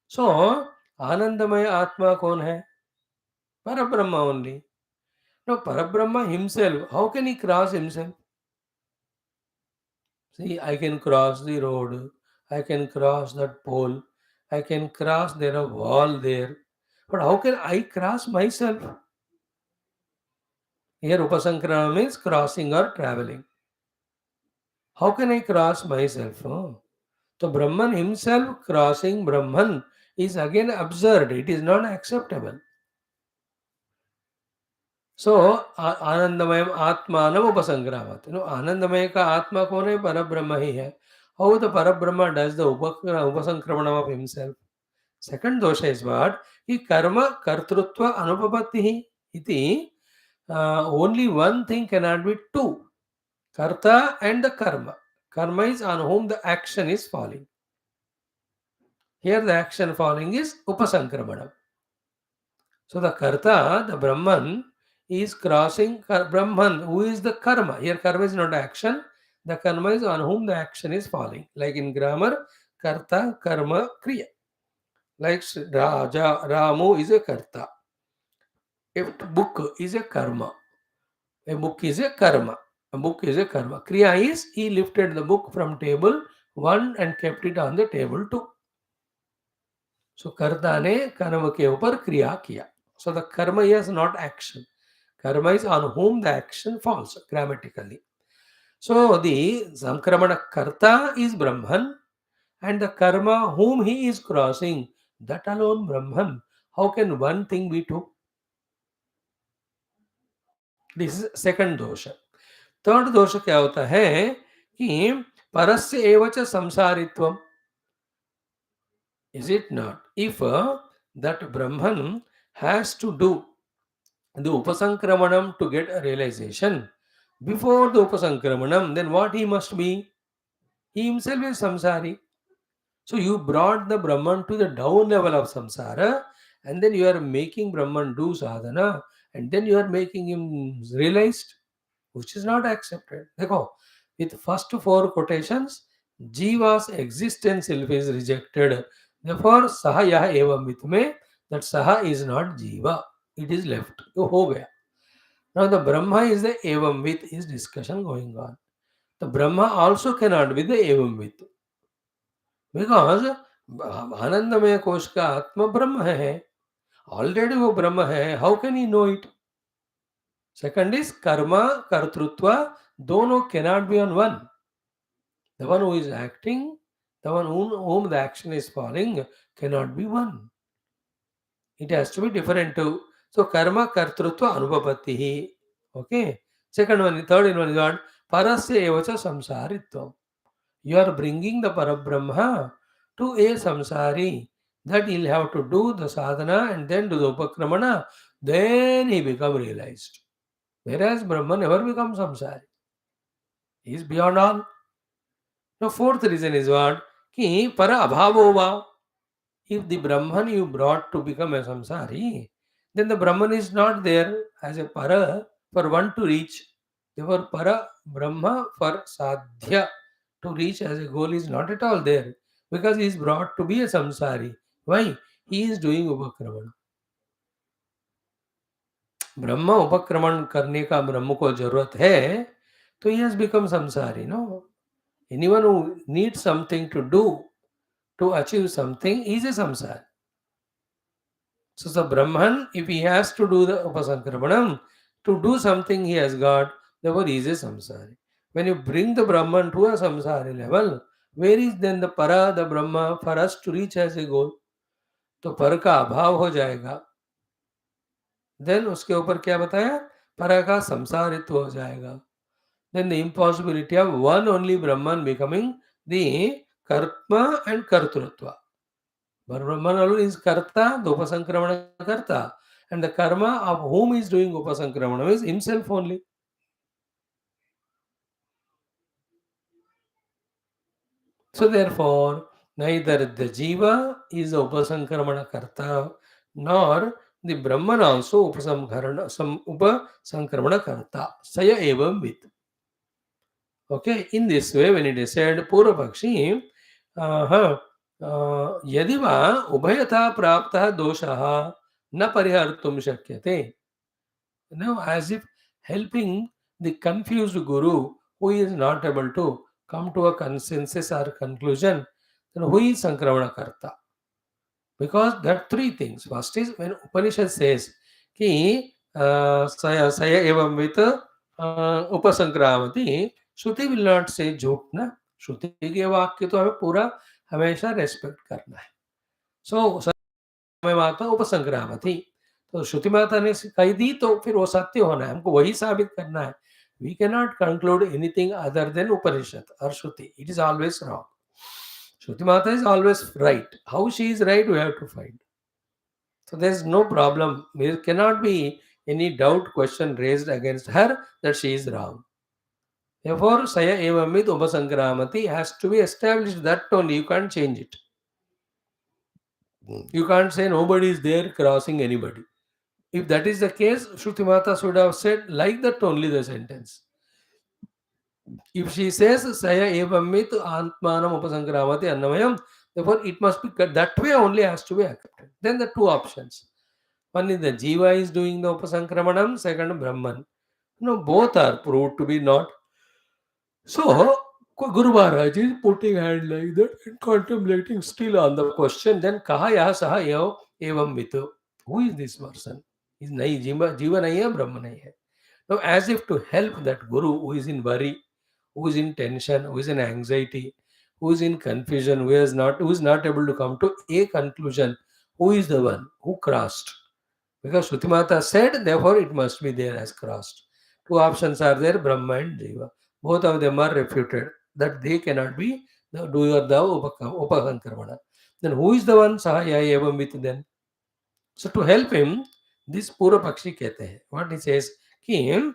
So, Anandamaya Atma kaun hai? Parabrahma only. Now, Parabrahma himself, how can he cross himself? See, I can cross the road, I can cross that pole, I can cross there a wall there. But how can I cross myself? Here, Upasankrama means crossing or traveling. How can I cross myself? Oh. So, Brahman himself crossing Brahman is again absurd. It is not acceptable. सो आनंदमय आत्मान उपसंग्रामत. आनंदमय का आत्मा कौन है? पर ब्रह्म ही है. How the पर ब्रह्म डज द उपसंक्रमण ऑफ हिमसेल्फ? सेकंड दोष इज व्हाट? कि कर्म कर्तृत्व अनुपपत्ति इति. Only one thing can not be two. कर्ता एंड द कर्म. कर्म is on whom the action is falling. Here the action falling is upasangramana. So the karta, the Brahman, is crossing Brahman, who is the karma. Here karma is not action. The karma is on whom the action is falling. Like in grammar, karta, karma, kriya. Like Raja, Ramu is a karta. A book is a karma. A book is a karma. A book is a karma. Kriya is he lifted the book from table 1 and kept it on the table 2. So karta ने कर्म के ऊपर क्रिया किया. So the karma is not action. Karma is on whom the action falls grammatically. So the Samkramana Karta is Brahman, and the karma whom he is crossing, that alone Brahman. How can one thing be two? This is second dosha. Third dosha क्या होता है कि परस्य एवच संसारित्वम. Is it not? If that Brahman has to do the Upasankramanam to get a realization, before the Upasankramanam, then what he must be? He himself is samsari. So you brought the Brahman to the down level of samsara, and then you are making Brahman do sadhana, and then you are making him realized, which is not accepted. Dekho, with first four quotations, Jiva's existence itself is rejected. Therefore, Saha Yaha Evam with me, that Saha is not Jiva. It is left. To ho gaya. Now the Brahma is the Evam with, is discussion going on. The Brahma also cannot be the Evam with. Because Anandamaya कोश का आत्मा ब्रह्म है. Already वो ब्रह्म है. How can he know it? Second is karma, kartrutva, dono cannot be on one. The one who is acting, the one whom the action is falling, cannot be one. It has to be different too. So karma, kartrutva, anupapattihi. Okay. Second one, third one is what? Parasya evacha samsaritvam. You are bringing the Parabrahma to a samsari, that he'll have to do the sadhana and then do the upakramana, then he become realized. Whereas Brahma never becomes samsari. He is beyond all. The fourth reason is what? Ki para abhavo va. If the Brahman you brought to become a samsari, then the Brahman is not there as a para for one to reach. Therefore, para Brahma for sadhya to reach as a goal is not at all there because he is brought to be a samsari. Why? He is doing upakraman. ब्रह्म उपक्रमण करने का ब्रह्म को जरूरत है तो he has become samsari. No, anyone who needs something to do to achieve something is a samsari. So the Brahman, if he has to do the upasankramanam, to do something he has got, therefore he is a samsari. When you bring the Brahman to a samsari level, where is then the para, the Brahma, for us to reach as a goal? तो पर का अभाव हो जाएगा. Then उसके ऊपर क्या बताया? पर का संसारित्व हो जाएगा. Then the impossibility of one only Brahman becoming the karma and kartrutva. Brahman alone is karta, the upasankramana karta, and the karma of whom is doing upasankramana is himself only. So therefore, neither the jiva is the upasankramana karta, nor the Brahman also upasankramana karta. Saya evam with. Okay, in this way, when it is said, Purva Pakshi, यदि वा उभयथा प्राप्तः दोषः न परिहर्तुं शक्यते. Now, as if helping the confused guru who is not able to come to a consensus or conclusion, then who is Sankramana Karta? Because there are three things. First is when Upanishad says, कि saya evam with upasankramati, Shruti will not say झूठ ना. श्रुति के वाक्य तो हमें पूरा हमेशा respect करना है. सो समय माता उपसंक्रामति, तो श्रुति माता ने कही दी तो फिर वो सत्य होना है, हमको वही साबित करना है. We cannot conclude anything other than Upanishad or Shruti. It is always wrong. Shruti Mata is always right. How she is right, we have to find. So there is no problem. There cannot be any doubt, question raised against her that she is wrong. Therefore, Saya Evamit Upasankramati has to be established. That only, you can't change it. You can't say nobody is there crossing anybody. If that is the case, Shruti Mata should have said like that only the sentence. If she says Saya Evamit Atmanam Upasankramati Annamayam, therefore it must be that way only has to be accepted. Then the two options. One is the Jiva is doing the Upasankramanam, second Brahman. No, both are proved to be not. So, Guru Maharaj is putting hand like that and contemplating still on the question. Then Kaha Yaha Saha Yav Evam Vitu. Who is this person? Is nahi Jiva nahi hai, Brahma nahi hai. Now, as if to help that Guru who is in worry, who is in tension, who is in anxiety, who is in confusion, who is not able to come to a conclusion, who is the one who crossed? Because Shruti Mata said, therefore it must be there as crossed. Two options are there, Brahma and Jiva. Both of them are refuted, that they cannot be the doer of the Upasankarmana. Then who is the one Sahaya Evam with then? So to help him, this Pura Pakshi कहते हैं. What he says, कि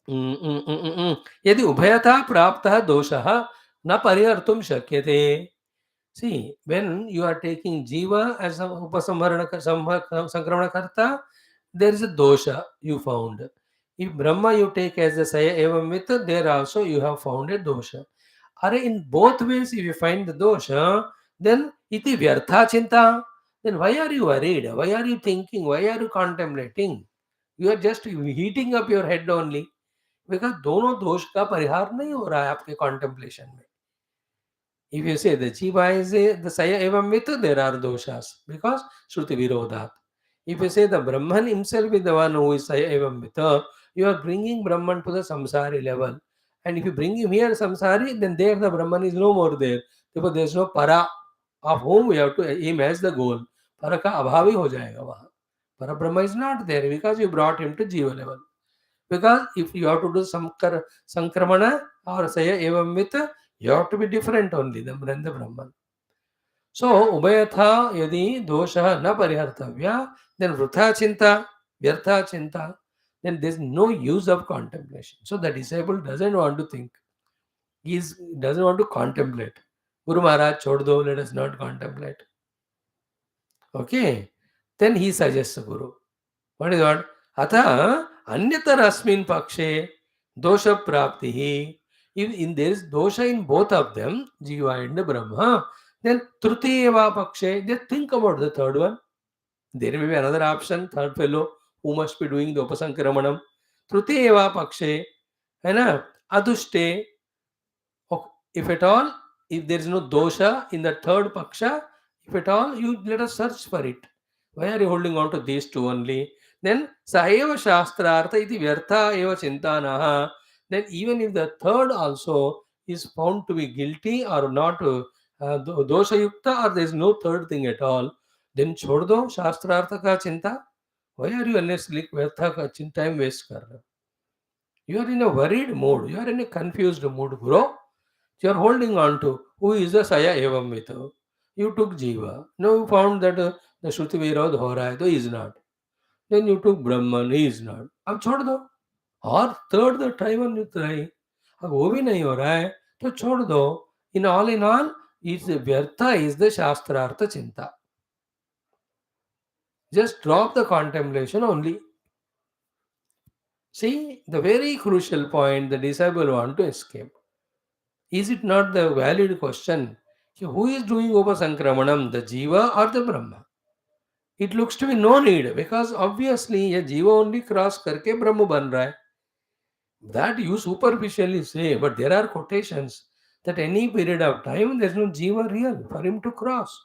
यदि उभयथा प्राप्तः दोषः न परिहर्तुं शक्यते. See, when you are taking Jiva as a Sankrama Karta, there is a dosha you found. If Brahma you take as a Saya Evam Mit, there also you have found a dosha. Are in both ways, if you find the dosha, then iti vyartha chinta. Then why are you worried? Why are you thinking? Why are you contemplating? You are just heating up your head only. Because दोनों दोष का परिहार नहीं हो रहा है आपके contemplation में. If you say the Jiva is the Saya Evam Vitu, there are doshas because Shruti Virodhat. If you say the Brahman himself is the one who is Saya Evam Vitu, you are bringing Brahman to the samsari level. And if you bring him here samsari, then there the Brahman is no more there. Therefore there is no para of whom we have to aim as the goal. Para ka abhavi ho jayega wahan. Para Brahma is not there because you brought him to Jiva level. Because if you have to do Sankramana or Saya Evam Vitu, you have to be different only than the Brahman. So, Ubayatha yadi dosha na parihartavya, then vrutha chinta, vyartha chinta, then there's no use of contemplation. So, the disciple doesn't want to think. He doesn't want to contemplate. Guru Maharaj, chhod do, let us not contemplate. Okay. Then he suggests Guru. What is what? Atha anyatarasmin pakshe dosha praptihi. If there is dosha in both of them, Jiva and Brahma, then Trutiyeva pakshe, they think about the third one. There may be another option, third fellow who must be doing the Upasankramanam. Trutiyeva pakshe, है ना, adushte. If at all, if there is no dosha in the third paksha, if at all, you let us search for it. Why are you holding on to these two only? Then Saheva Shastrartha iti Vyartha eva Chintanaha. Then even if the third also is found to be guilty or not dosha yukta, or there is no third thing at all, then chhod do Shastrartha ka chinta. Why are you unnecessarily Vyartha ka time waste kar rahe ho? You are in a worried mood. You are in a confused mood, bro. You are holding on to who is the Saya Evam Vito. You took Jiva. Now you found that the Shruti Virod ho raha hai, so he is not. Then you took Brahman, he is not. अब छोड़ दो. और third the try one you try. अब वो भी नहीं हो रहा है तो छोड़ दो. In all, is व्यर्था is the शास्त्रार्थ चिंता. Just drop the contemplation only. See, the very crucial point the disciple want to escape. Is it not the valid question? Who is doing Upasankramanam, the Jiva or the Brahma? It looks to be no need because obviously a Jiva only cross करके Brahma बन रहा है. That you superficially say, but there are quotations that any period of time there is no Jiva real for him to cross.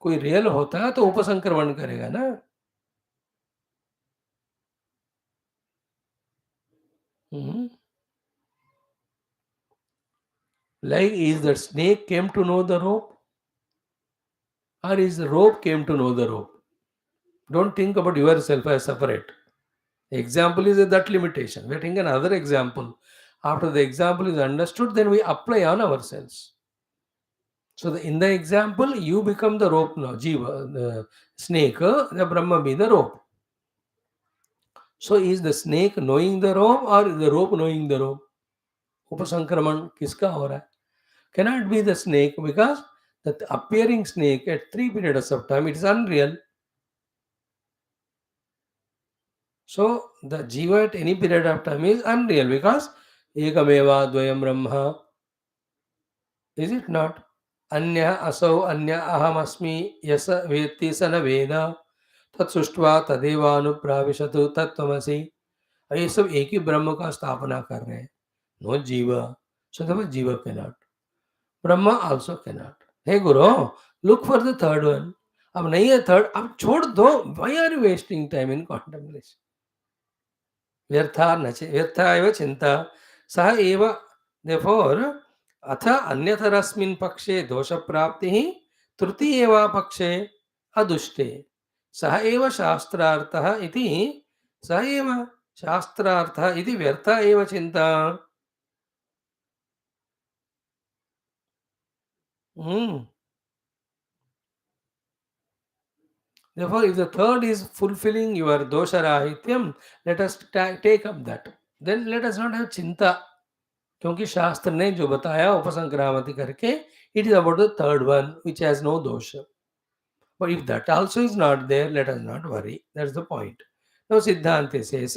कोई real होता तो उपसंक्रमण करेगा ना. Like is the snake came to know the rope, or is the rope came to know the rope? Don't think about yourself as separate. The example is that limitation. We are taking another example. After the example is understood, then we apply on ourselves. So in the example, you become the rope now, Jiva, the snake, the Brahma be the rope. So is the snake knowing the rope or is the rope knowing the rope? Upasankraman kiska ho raha hai? Cannot be the snake because the appearing snake at 3 periods of time, it is unreal. So the Jiva at any period of time is unreal because Ekameva Dvayam Brahma. Is it not? Anya asau anya aham asmi yasa veti sana veda tat sushtva tadeva anupravishatu tattvamasi. ये सब एक ही ब्रह्म का स्थापना कर रहे हैं. No जीवा. So the Jiva cannot. Brahma also cannot. Hey Guru, look for the third one. अब नहीं है third, अब छोड़ दो. Why are you wasting time in contemplation? व्यर्था एव चिंता सह एव. Therefore अथ अन्यतरस्मिन् पक्षे दोषप्राप्तिः तृतीयेव पक्षे अदुष्टे सह एव शास्त्रार्थः इति सह एव शास्त्रार्थः इति व्यर्था एव चिंता. Therefore, if the third is fulfilling your dosha rahityam, let us take up that. Then let us not have चिंता. क्योंकि शास्त्र ने जो बताया उपसंक्रामति करके, it is about the third one which has no dosha. But if that also is not there, let us not worry. That's the point. Now Siddhanta says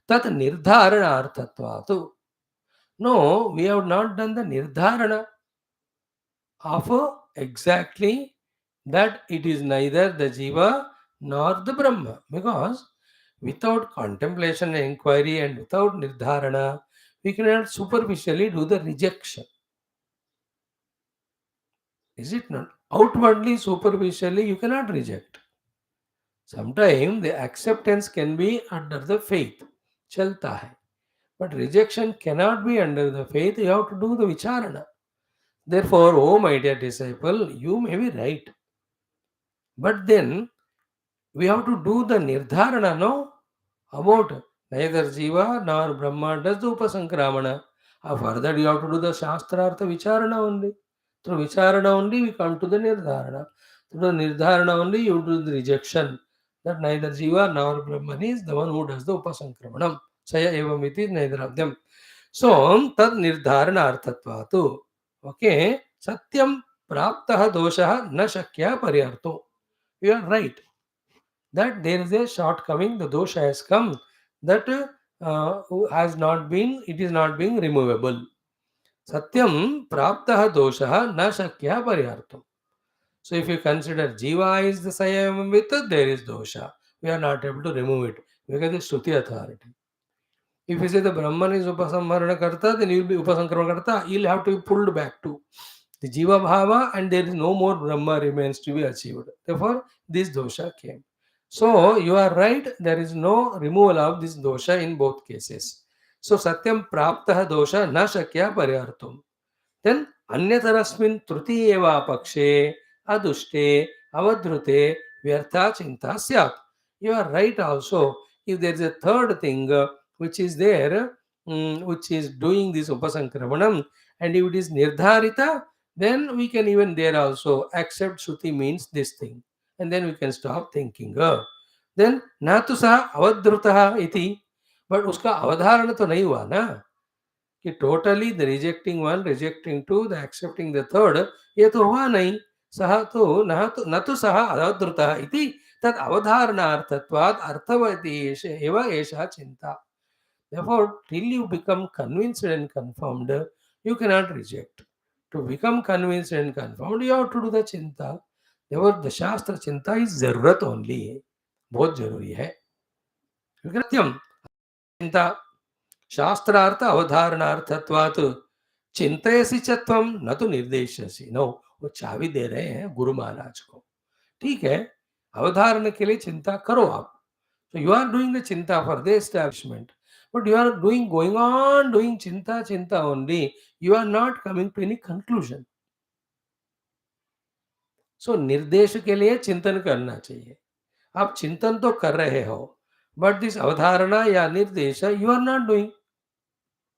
tat nirdharanarthatvatu. No, we have not done the nirdharana of exactly that it is neither the Jiva nor the Brahma. Because without contemplation and inquiry and without nirdharana, we cannot superficially do the rejection. Is it not? Outwardly, superficially, you cannot reject. Sometimes the acceptance can be under the faith. Chalta hai. But rejection cannot be under the faith. You have to do the vicharana. Therefore, oh my dear disciple, you may be right. But then, we have to do the nirdharana, no? About neither Jiva nor Brahma does the Upasankramana. Further, you have to do the Shastrartha Vicharana only. Through vicharana only we come to the nirdharana. Through the nirdharana only you do the rejection that neither jiva nor Brahman is the one who does the upasankramanam. Saya evam iti neither of them. So tad nirdharana arthatvatu. Okay. Satyam praptah doshah na shakya paryarto. You are right that there is a shortcoming, the dosha has come, that has not been, it is not being removable. Satyam praptah dosha na shakya paryartam. So if you consider jiva is the sayam with, there is dosha. We are not able to remove it because the Shruti authority. If you say the Brahman is upasamharana karta, then you will be upasankrama karta. You will have to be pulled back to the jiva bhava, and there is no more Brahma remains to be achieved. Therefore, this dosha came. So you are right, there is no removal of this dosha in both cases. So satyam praptah dosha na shakya paryartum. Then अन्यतरस्मिन् तृतीये वा पक्षे अदुष्टे अवधृते व्यर्था चिंता स्यात्. You are right also. If there is a third thing which is there, which is doing this upasankramanam, and if it is nirdharita, then we can even there also accept Shruti means this thing, and then we can stop thinking. Then na tu sa avadhrutah iti, but उसका अवधारण तो नहीं हुआ ना कि totally the rejecting one, rejecting two, the accepting the third, ये तो हुआ नहीं. सह तो न तो सह अवधृतः इति तद अवधारणार्थत्वात् अर्थवती एव एषा चिंता. Therefore, till you become convinced and confirmed, you cannot reject. To become convinced and confirmed, you have to do the चिंता. Therefore, the शास्त्र चिंता is जरूरत only. बहुत जरूरी है. कृत्यम चिंता शास्त्रार्थ अवधारणार्थत्वात् चिंतयसी चत्वम न तो निर्देशसी. नो, वो चाबी दे रहे हैं गुरु महाराज को. ठीक है, अवधारण के लिए चिंता करो आप. So you are doing the chinta for the establishment, but you are going on doing chinta only. You are not coming to any conclusion. So निर्देश के लिए चिंतन करना चाहिए. आप चिंतन तो कर रहे हो, but this अवधारणा या निर्देश you are not doing.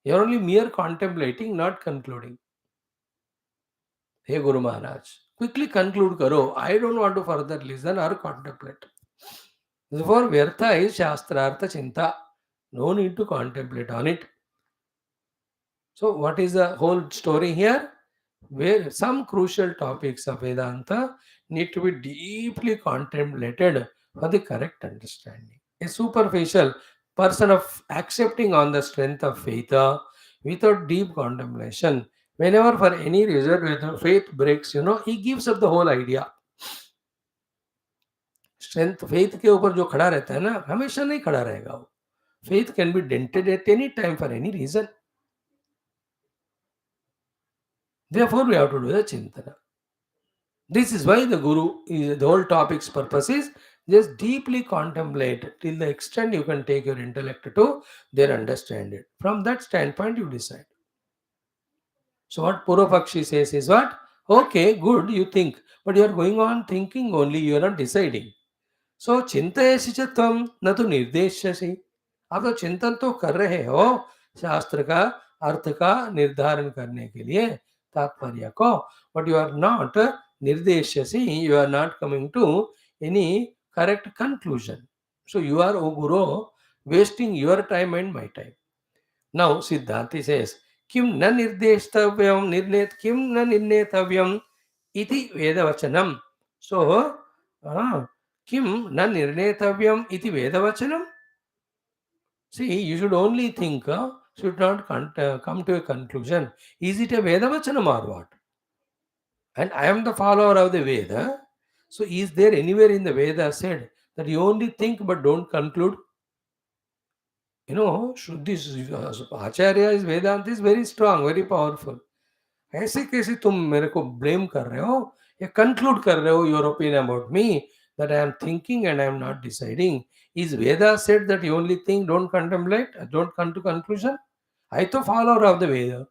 You are only mere contemplating, not concluding. Hey Guru Maharaj, quickly conclude karo. I don't want to further listen or contemplate. Therefore, Vyartha is Shastrartha Chinta. No need to contemplate on it. So, what is the whole story here? Where some crucial topics of Vedanta need to be deeply contemplated for the correct understanding. A superficial person of accepting on the strength of faith without deep contemplation, whenever for any reason when faith breaks, he gives up the whole idea. Strength faith के ऊपर जो खड़ा रहता है ना, हमेशा नहीं खड़ा रहेगा वो. Faith can be dented at any time for any reason. Therefore, we have to do the chintana. This is why the Guru, the whole topic's purpose is just deeply contemplate till the extent you can take your intellect to then understand it. From that standpoint, you decide. So what Purvapakshi says is what? Okay, good, you think, but you are going on thinking only, you are not deciding. So चिंतयसि च त्वं न तो निर्देश्यसि. आप तो चिंतन तो कर रहे हो शास्त्र का अर्थ का निर्धारण करने के लिए, तात्पर्य को, बट यू आर नॉट निर्देश्यसि. You are not coming to any correct conclusion. So you are, O guru, wasting your time and my time. Now सिद्धांति सेज किम न निर्देष्टव्यम निर्णेत किम न निर्णेतव्यम इति वेदवचनम. सो किम न निर्णेतव्यम इति वेदवचनम. See, you should only think, should not come to a conclusion. Is it a vedavachanam or what? And I am the follower of the Veda. So is there anywhere in the Veda said that you only think but don't conclude? This Acharya is Vedanta is very strong, very powerful. ऐसे कैसे तुम मेरे को blame कर रहे हो या conclude कर रहे हो your opinion about me that I am thinking and I am not deciding? Is Veda said that you only think, don't contemplate, don't come to conclusion? I to follower of the Veda.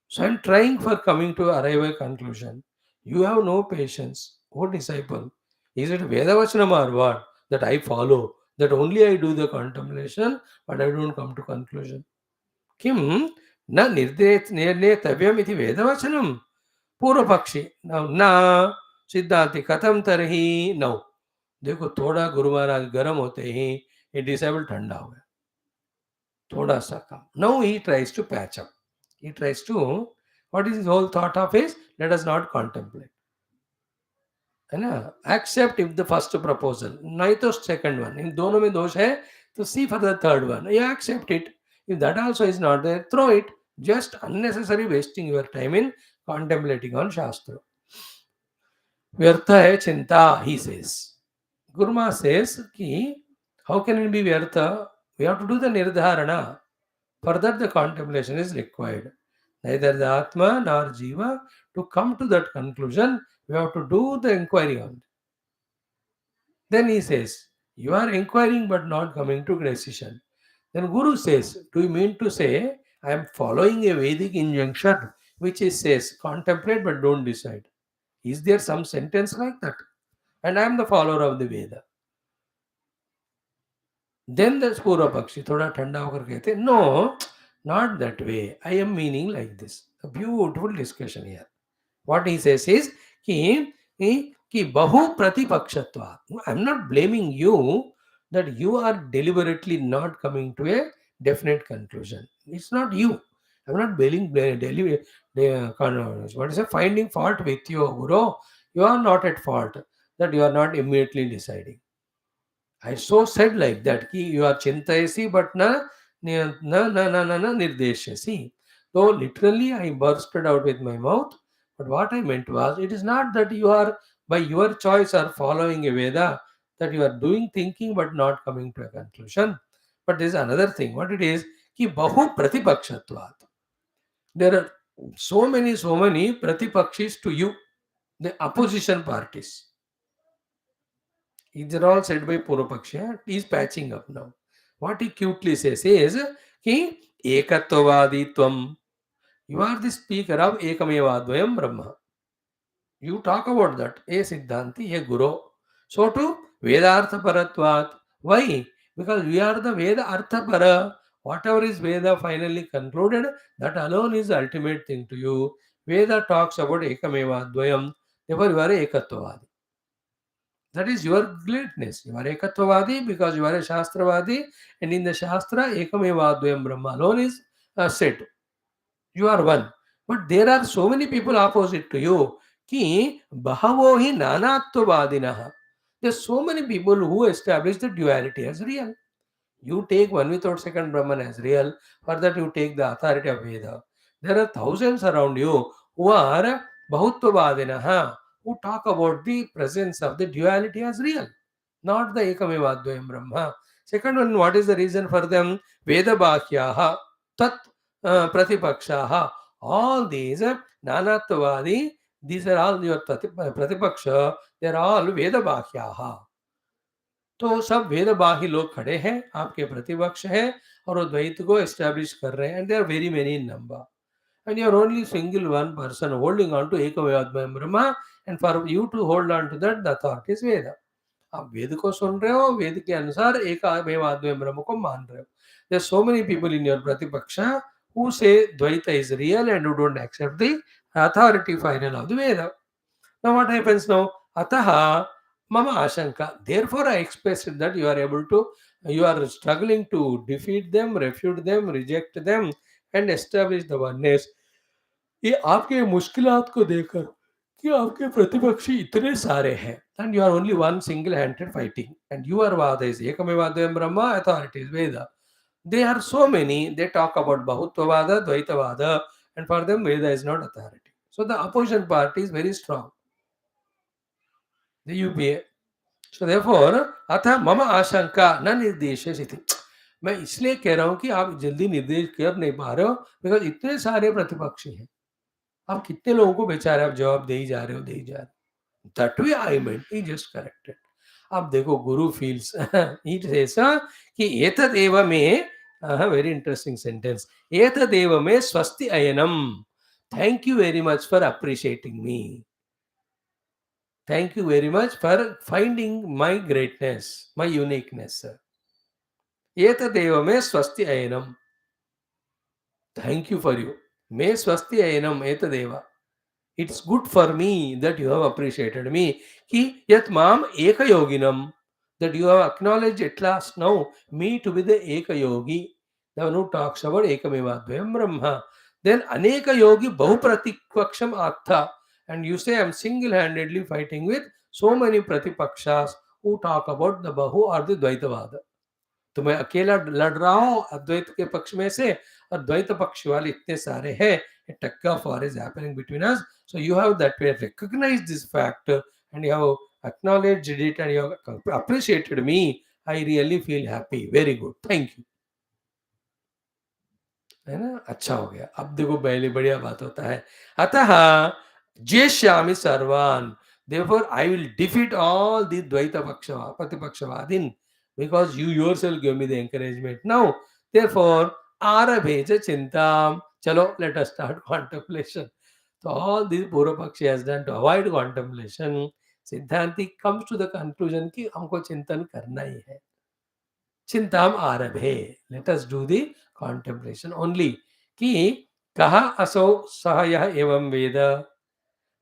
So I am trying for coming to arrive a conclusion. You have no patience. O disciple, is it Veda Vachanam or what that I follow? That only I do the contemplation, but I don't come to conclusion. Kim na निर्णेतव्यम इति वेदवचनम पूर्व पक्षी ना सिद्धांति कथम तरही नौ। देखो थोड़ा गुरु महाराज गर्म होते ही ये डिसेबल ठंडा हो गया, थोड़ा सा काम. Now he tries to patch up. He tries to, what is his whole thought of is, let us not contemplate. है ना, accept if the first proposal, नहीं तो second one, इन दोनों में दोष है तो see for the third one, you accept it. If that also is not there, throw it. Just unnecessary wasting your time in contemplating on Shastra. व्यर्थ है चिंता, he says. Guruma says कि how can it be व्यर्थ? We have to do the nirdharana. Further, the contemplation is required. Neither the Atma nor Jiva, to come to that conclusion, we have to do the inquiry on it. Then he says, you are inquiring but not coming to decision. Then Guru says, do you mean to say, I am following a Vedic injunction which is says, contemplate but don't decide? Is there some sentence like that? And I am the follower of the Veda. Then the Pura Pakshi thoda thanda hokar कहते, no, not that way. I am meaning like this. A beautiful discussion here. What he says is कि बहु प्रतिपक्षत्वा. I'm not blaming you that you are deliberately not coming to a definite conclusion. It's not you. I'm not what is it, finding fault with you, Guru. You are not at fault that you are not immediately deciding. I so said like that कि you are chintayasi but na nirdeshyasi. So literally I bursted out with my mouth. But what I meant was, it is not that you are by your choice are following a Veda, that you are doing thinking but not coming to a conclusion. But there is another thing. What it is, कि बहु प्रतिपक्षत्वात्. There are so many pratipakshis to you, the opposition parties. These are all said by Purvapaksha. He is patching up now. What he cutely says is, कि एकत्ववादित्वम. You are the speaker of Ekamevadvayam Brahma. You talk about that. A Siddhanti, a Guru. So too, Vedartha Paratvat. Why? Because we are the Veda Artha Para. Whatever is Veda finally concluded, that alone is the ultimate thing to you. Veda talks about Ekamevadvayam. Therefore, you are a Ekattvavadi. That is your greatness. You are Ekattvavadi because you are a Shastravadi, and in the Shastra, Ekamevadvayam Brahma alone is said. You are one. But there are so many people opposite to you. Ki bahavo hi nanattvavadinah. There are so many people who establish the duality as real. You take one without second Brahman as real. For that you take the authority of Veda. There are thousands around you who are bahuttvavadinah, who talk about the presence of the duality as real, not the Ekamevadvayam Brahma. Second one, what is the reason for them? Veda Bhakyaha, Tat Pratipakshaha. All these Nanatvadi, these are all your Pratipaksha, they are all Veda Bhakyaha. तो सब वेद बाही लोग खड़े हैं, आपके प्रतिपक्ष हैं और वो द्वैत को एस्टैब्लिश कर रहे हैं. And they are very many in number. And you are only single one person holding on to Ekavadvayam Brahma, and for you to hold on to that, the authority is Veda. आप वेद को सुन रहे हो, वेद के अनुसार एकमेवाद्वयम ब्रह्म को मान रहे हो. There are so many people in your Pratipaksha who say Dvaita is real and who don't accept the authority final of the Veda. Now what happens now? Ataha mama ashanka. Therefore I expressed that you are struggling to defeat them, refute them, reject them and establish the oneness. ये आपके मुश्किलात को देखकर कि आपके प्रतिपक्षी इतने सारे हैं, and you are only one single-handed fighting, and your vada is ekamevadvayam brahma, authority is Veda. They are so many, they talk about Bahutvavada, Dvaitavada, and for them Veda is not authority. So the opposition party is very strong, the UPA. So therefore, अतः मम आशंका न निर्देश स्थिति. मैं इसलिए कह रहा हूं कि आप जल्दी निर्देश कर नहीं पा रहे हो, बिकॉज इतने सारे प्रतिपक्षी हैं. आप कितने लोगों को बेचारे आप जवाब दे ही जा रहे हो. That way I meant, he just corrected. अब देखो गुरु feels he says कि एतद एव में, very interesting sentence, एतद एव में स्वस्ति अयनम. Thank you very much for appreciating me. Thank you very much for finding my greatness, my uniqueness. एतद एव में स्वस्ति अयनम. Thank you for you. मे स्वस्ति अयनम एतद एव. It's good for me that you have appreciated me. Ki yat mam eka yoginam, that you have acknowledged at last now me to be the eka yogi, the one who talks about ekamevadvayam brahma. Then aneka yogi bahupratikpaksham atha, and you say I'm single-handedly fighting with so many pratipakshas who talk about the bahu or the dvaitavada. तो मैं अकेला लड़ रहा हूं अद्वैत के पक्ष में से और द्वैत पक्ष वाले इतने सारे हैं. A tug of war is happening between us. So you have that way recognized this fact and you have acknowledged it and you have appreciated me. I really feel happy. Very good. Thank you. है ना, अच्छा हो गया. अब देखो पहले बढ़िया बात होता है. अतः जेष्यामि सर्वान, therefore I will defeat all the द्वैत पक्ष प्रतिपक्षवादीन, because you yourself give me the encouragement. Now therefore आरभे च चिंताम, चलो let us start contemplation. So all these Purva Pakshi has done to avoid contemplation. Siddhanti comes to the conclusion कि हमको चिंतन करना ही है. चिंताम आरभे, let us do the contemplation only. कि कहा असौ सह यह एवं वेद,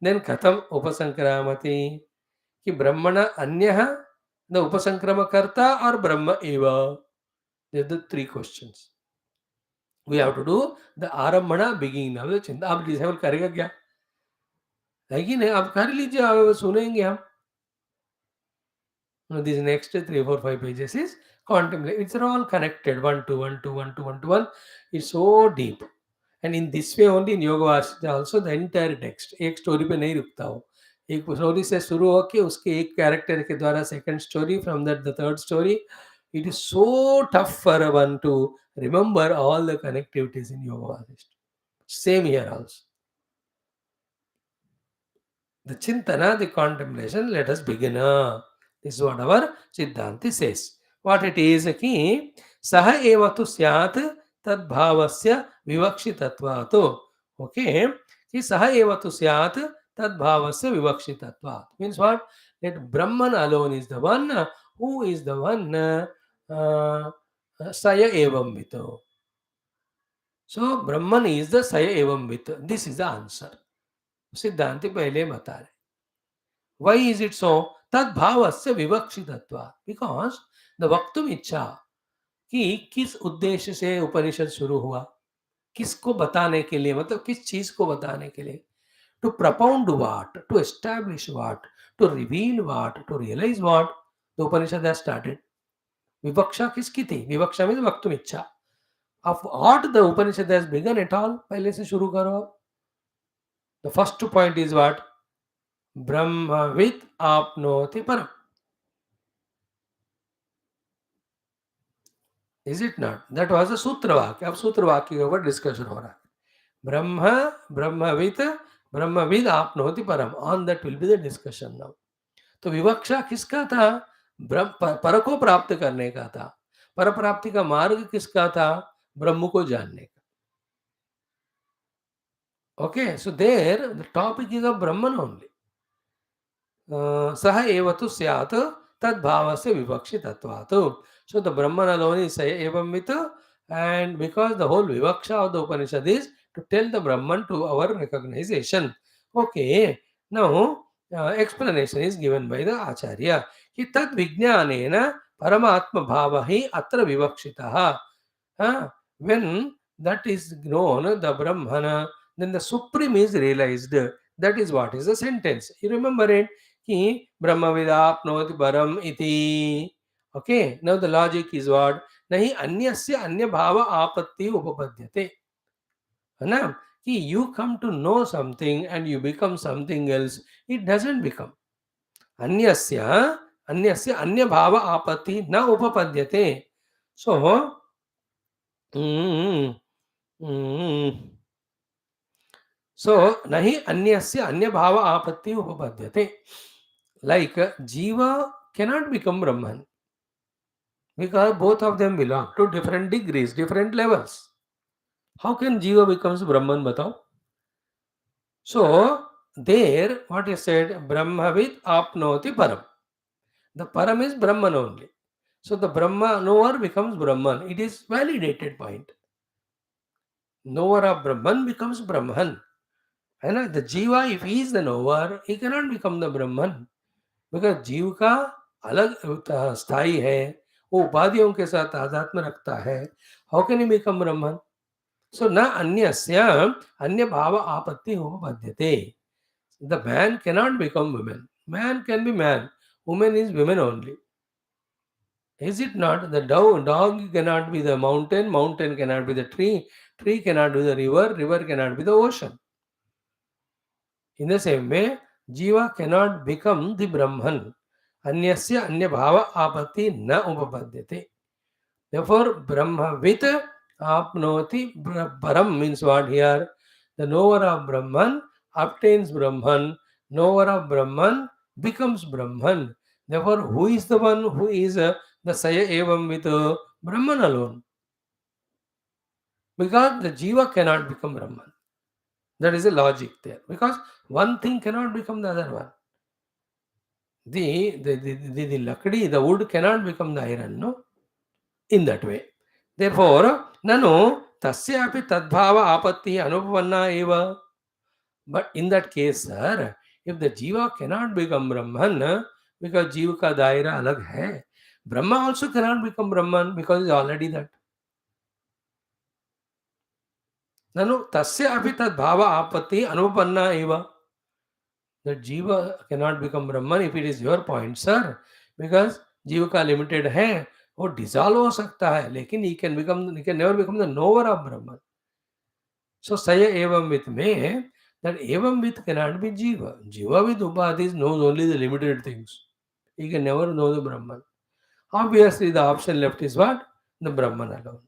then कथम उपसंक्रामति, कि ब्रह्मण अन्यः, the उपसंक्रम कर्ता और ब्रह्म एव. These are the three questions. We have to do the आरंभणा beginning of the चिंता. आप डिसेबल करेगा क्या? है कि नहीं? आप कर लीजिए, आप सुनेंगे हम. These next 3, 4, 5 pages is contemplate. It's all connected, one to one to one to one to one. It's so deep. And in this way only in Yoga Vasudha also the entire text एक story पे नहीं रुकता हो. एक story से शुरू होके उसके एक कैरेक्टर के द्वारा second story, from that the third story. It is so tough for one to remember all the connectivities in Yoga Vasudha. Same here also. The chintana, the contemplation, let us begin. This is what our Siddhanti says. What it is कि सह एव तु स्यात् तद्भावस्य विवक्षितत्वात्. Okay, कि सह एव तु स्यात् तद्भावस्य विवक्षितत्वात् means what? That Brahman alone is the one who is the one saya evam vito. So Brahman is the saya evam vito. This is the answer. सिद्धांति पहले बता रहे. Why is it so? तद भावस्य विवक्षितत्वात्, because the वक्तुम इच्छा कि किस उद्देश्य से उपनिषद शुरू हुआ, किसको बताने के लिए, मतलब किस चीज को बताने के लिए. To propound what, to establish what, to reveal what, to realize what the Upanishad has started. विवक्षा किसकी थी? विवक्षा means वक्तुम इच्छा. Of what the Upanishad has begun at all, पहले से शुरू करो. The first point is what? ब्रह्मविद आपनोति परम. Is it not? That was a सूत्र वाक्य. अब सूत्र वाक्य के ऊपर डिस्कशन हो रहा है. ब्रह्मविद आपनोति परम. On that will be the discussion now. तो विवक्षा किसका था? पर को प्राप्त करने का था. पर प्राप्ति का मार्ग किसका था? ब्रह्म को जानने का. Okay, so there the topic is of Brahman only. सह एव तु स्यात् तद्भावस्य विवक्षितत्वात्. So the Brahman alone is सह एवं with, and because the whole vivaksha of the Upanishad is to tell the Brahman to our recognition. Okay, now explanation is given by the Acharya कि तद विज्ञानेन परमात्म भाव ही अत्र विवक्षितः. When that is known, the Brahman, then the supreme is realized. That is what is the sentence. You remember it? कि ब्रह्मविदाप्नोति परम इति. Okay, now the logic is what? नहीं अन्यस्य अन्य भाव आपत्ति उपपद्यते. है ना? कि you come to know something and you become something else. It doesn't become. अन्यस्य अन्य भाव आपत्ति न उपपद्यते. So so नहीं अन्यस्य अन्य भाव आपत्ति उपपद्यते. Like Jiva cannot become Brahman because both of them belong to different degrees, different levels. How can Jiva becomes Brahman? Batao. So there, what is said, Brahmavid apnoti param. The param is Brahman only. So the Brahma knower becomes Brahman. It is validated point. Knower of Brahman becomes Brahman. है ना. The जीवा if he is the nowhere he can not become the Brahman, because जीव का अलग स्थाई है, वो उपाधियों के साथ आध्यात्म रखता है. How can he become Brahman? So न अन्यस्य अन्य भाव आपत्ति उपपद्यते. The man cannot become women. Man can be man, woman is women only. Is it not? The dog cannot be the mountain, mountain cannot be the tree, tree cannot be the river, river cannot be the ocean. In the same way, jiva cannot become the Brahman. Anyasya anya bhava apatti na upapadyate. Therefore, Brahmavit apnoti param means what here? The knower of Brahman obtains Brahman. Knower of Brahman becomes Brahman. Therefore, who is the one who is the Saya Evam with Brahman alone? Because the Jiva cannot become Brahman. That is the logic there. Because one thing cannot become the other one. The lakdi, the wood cannot become the iron, no? In that way. Therefore, nanu tasyapi tadbhava apatti anupavanna eva. But in that case, sir, if the jiva cannot become Brahman, because jiva ka daira alag hai, Brahma also cannot become Brahman because he is already that. Nanu tasyapi tadbhava apatti anupavanna eva. That jiva cannot become Brahman if it is your point, sir, because जीव का limited है, वो dissolve हो सकता है, लेकिन he can never become the knower of Brahman. So Saya Evam with me, that Evam with cannot be Jiva. Jiva with Upadhis knows only the limited things. He can never know the Brahman. Obviously, the option left is what? The Brahman alone.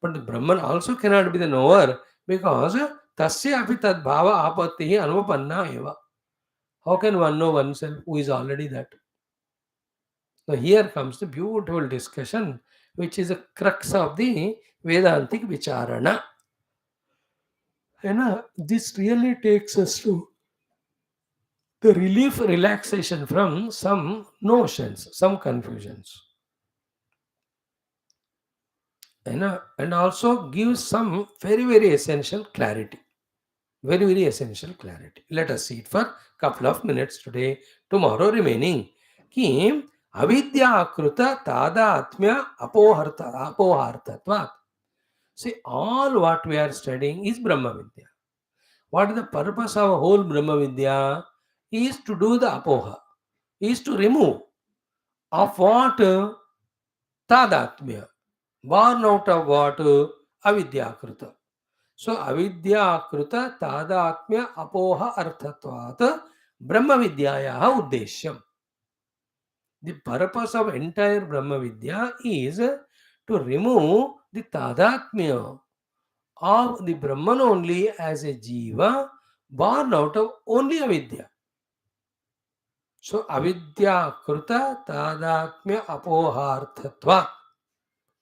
But the Brahman also cannot be the knower because Tasya api tad bhava apattihi anupanna eva. How can one know oneself who is already that? So here comes the beautiful discussion, which is a crux of the Vedantic Vicharana. And this really takes us to the relief, relaxation from some notions, some confusions. And also gives some very, very essential clarity. Very, very essential clarity. Let us see it for a couple of minutes today, tomorrow remaining. Ki avidya kruta tadatmya apohartatvat. See, all what we are studying is Brahma Vidya. What is the purpose of whole Brahma Vidya? Is to do the apoha, is to remove of what? Tadatmya. Born out of what? Avidya-kruta. So, avidya-kruta tadatmya apoha arthatvat Brahma Vidyayaha uddeshyam. The purpose of entire Brahma Vidya is to remove the tadatmya of the Brahman only as a jiva born out of only avidya. So, avidya kruta tadatmya apoharthatva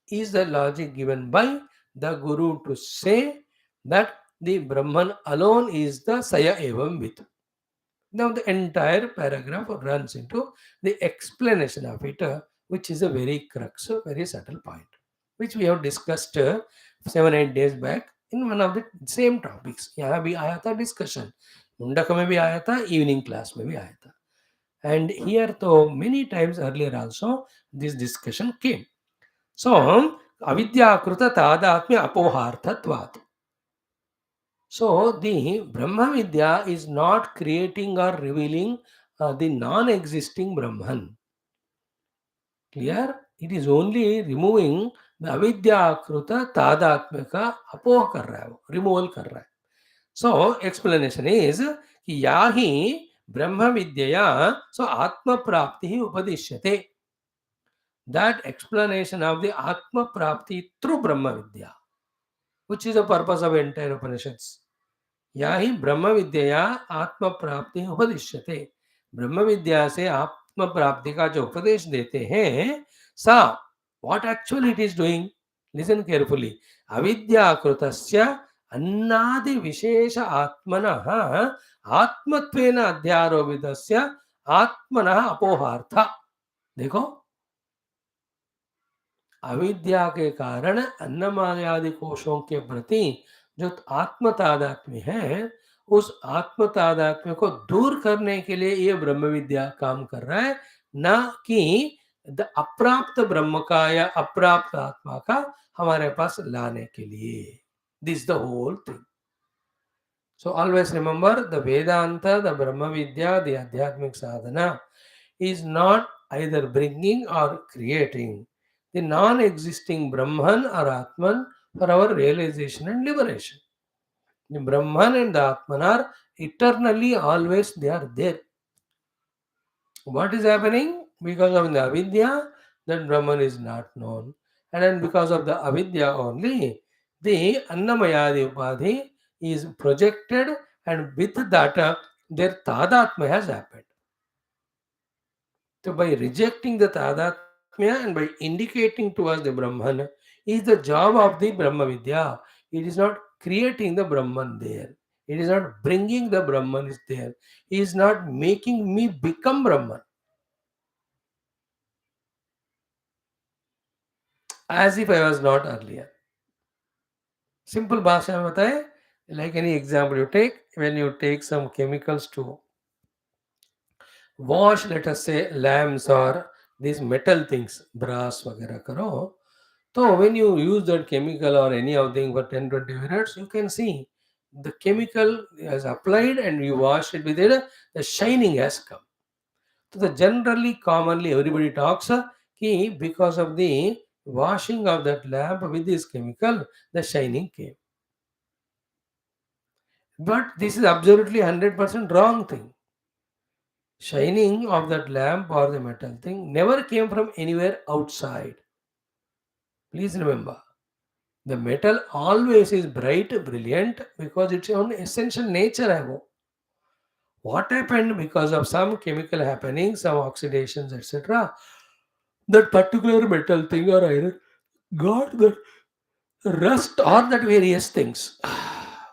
is the logic given by the Guru to say that the Brahman alone is the Saya Evam Vit. Now, the entire paragraph runs into the explanation of it, which is a very crux, very subtle point, which we have discussed 7-8 days back in one of the same topics. यहाँ भी आया था discussion, Mundaka में भी आया था, evening class में भी आया था. And here, though, many times earlier also, this discussion came. So, avidya kruta tadatmya apoharthatvat. So, the Brahma Vidya is not creating or revealing the non-existing Brahman. Clear? It is only removing the avidya kruta tadatmya ka apoha kar raha hai, removal kar raha hai. So, explanation is कि याहि ब्रह्म विद्यया, so atma prapti upadishyate. That explanation of the atma prapti through Brahma Vidya, which is the purpose of entire Upanishads. याहि ब्रह्म विद्या आत्म प्राप्ति उपदिश्यते. ब्रह्म विद्या से आत्म प्राप्ति का जो उपदेश देते हैं, सा what actually it is doing? Listen carefully. अविद्या कृतस्य अन्नादि विशेष आत्मनः आत्मत्वेन अध्यारोपितस्य आत्मनः अपोहार्थ. देखो, अविद्या के कारण अन्नमादि कोशों के प्रति जो आत्म तादात्म्य है, उस आत्म तादात्म्य को दूर करने के लिए ये ब्रह्म विद्या काम कर रहा है, ना कि द अप्राप्त ब्रह्म का या अप्राप्त आत्मा का हमारे पास लाने के लिए. This the whole thing. So always remember the Vedanta, the Brahma Vidya, the Adhyatmic sadhana is not either bringing or creating the non-existing Brahman or Atman for our realization and liberation. The Brahman and the Atman are eternally always they are there. What is happening? Because of the avidya, that Brahman is not known. And then because of the avidya only, the Annamayadi Upadhi is projected, and with that, their tadatma has happened. So by rejecting the tadatmya and by indicating to us the Brahman is the job of the Brahma Vidya. It is not creating the Brahman there. It is not bringing the Brahman is there. He is not making me become Brahman. As if I was not earlier. Simple Bhashyam बताए, like any example you take, when you take some chemicals to wash, let us say, lamps or these metal things, brass वगैरह करो, so when you use that chemical or any of thing for 10-20 minutes, you can see the chemical is applied and you wash it with it, the shining has come. So the generally, commonly everybody talks because of the washing of that lamp with this chemical, the shining came. But this is absolutely 100% wrong thing. Shining of that lamp or the metal thing never came from anywhere outside. Please remember, the metal always is bright, brilliant because its own essential nature. I hope. What happened because of some chemical happening, some oxidations, etc. That particular metal thing or iron got the rust or that various things.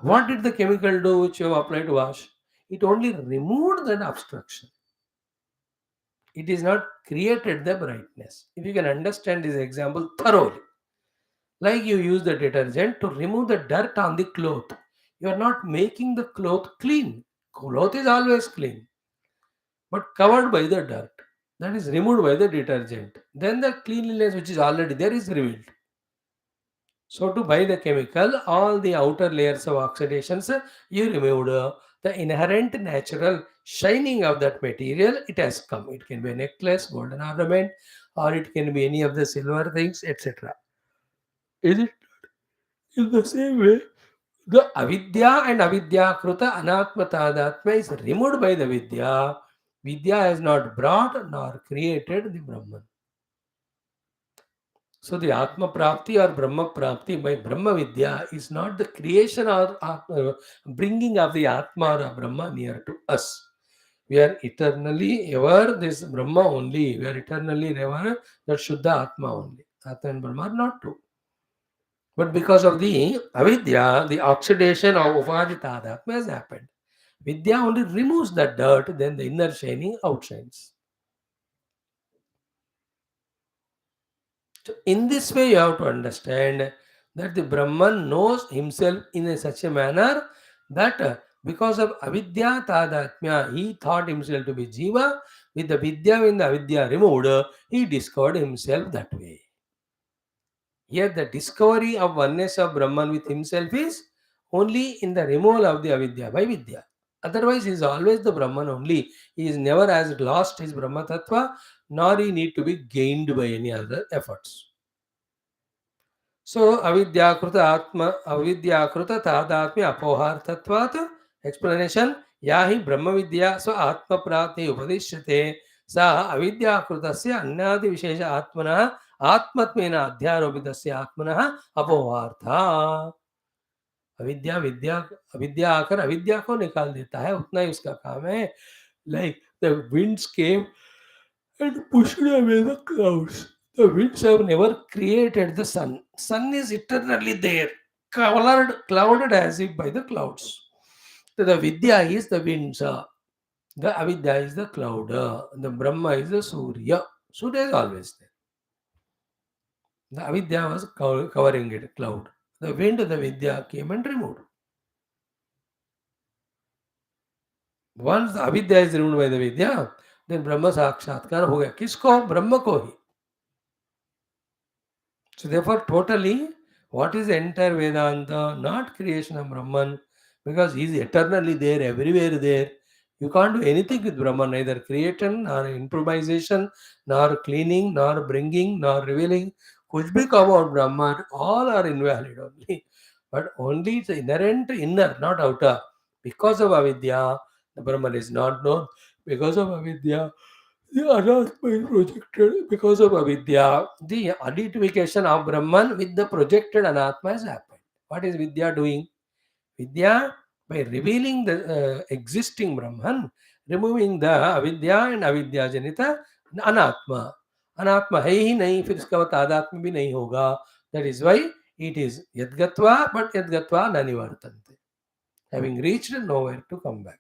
What did the chemical do which you have applied to wash? It only removed that obstruction. It is not created the brightness. If you can understand this example thoroughly, like you use the detergent to remove the dirt on the cloth, you are not making the cloth clean. Cloth is always clean, but covered by the dirt. That is removed by the detergent. Then the cleanliness which is already there is revealed. So to buy the chemical, all the outer layers of oxidations you removed. The inherent natural shining of that material, it has come. It can be a necklace, golden ornament, or it can be any of the silver things, etc. Is it in the same way? The avidya and avidya kruta anatma tadatma is removed by the vidya. Vidya has not brought nor created the Brahman. So the Atma Prapti or Brahma Prapti by Brahma Vidya is not the creation or bringing of the Atma or Brahma near to us. We are eternally ever this Brahma only. We are eternally ever that Shuddha Atma only. Atma and Brahma are not two. But because of the avidya, the oxidation of upaditadhatma has happened. Vidya only removes the dirt, then the inner shining outshines. So in this way, you have to understand that the Brahman knows himself in such a manner that because of avidya tadatmya, he thought himself to be jiva. With the vidya, when the avidya removed, he discovered himself that way. Here, the discovery of oneness of Brahman with himself is only in the removal of the avidya by vidya. Otherwise, he is always the Brahman only. He is never as lost his Brahma Tattva, nor he need to be gained by any other efforts. So, avidya kruta tadatmya apohartatvat, explanation, yahi brahma vidya so atma prati upadishyate sa avidya krutasya annadi vishesha atmana atmatmena adhyaropitasya atmana apohartha. अविद्या विद्या अविद्या आकर अविद्या को निकाल देता है, उतना ही उसका काम है. Like the winds came and pushed away the clouds. The winds have never created the sun. Sun is eternally there, clouded as if by the clouds. So the Vidya is the winds. The Avidya is the cloud. The Brahma is the Surya. Surya is always there. The Avidya was covering it, cloud. The wind, the Vidya came and removed. Once the avidya is removed by the vidya, then Brahma साक्षात्कार हो गया. किसको? ब्रह्म को ही. So therefore, totally, what is the entire Vedanta? Not creation of Brahman, because he is eternally there, everywhere there. You can't do anything with Brahman, neither creation, nor improvisation, nor cleaning, nor bringing, nor revealing. Kuch bhi come out Brahman, all are invalid only. But only the inherent inner, not outer. Because of avidya, the Brahman is not known. Because of avidya, the Anatma is projected because of avidya. The identification of Brahman with the projected Anatma has happened. What is Vidya doing? Vidya, by revealing the existing Brahman, removing the avidya and avidya janita Anatma. Anatma है ही नहीं, फिर इसका बाद आदात्म भी नहीं होगा. That is why it is yadgatva, but yadgatva न निवर्तन्ते. Having reached nowhere to come back.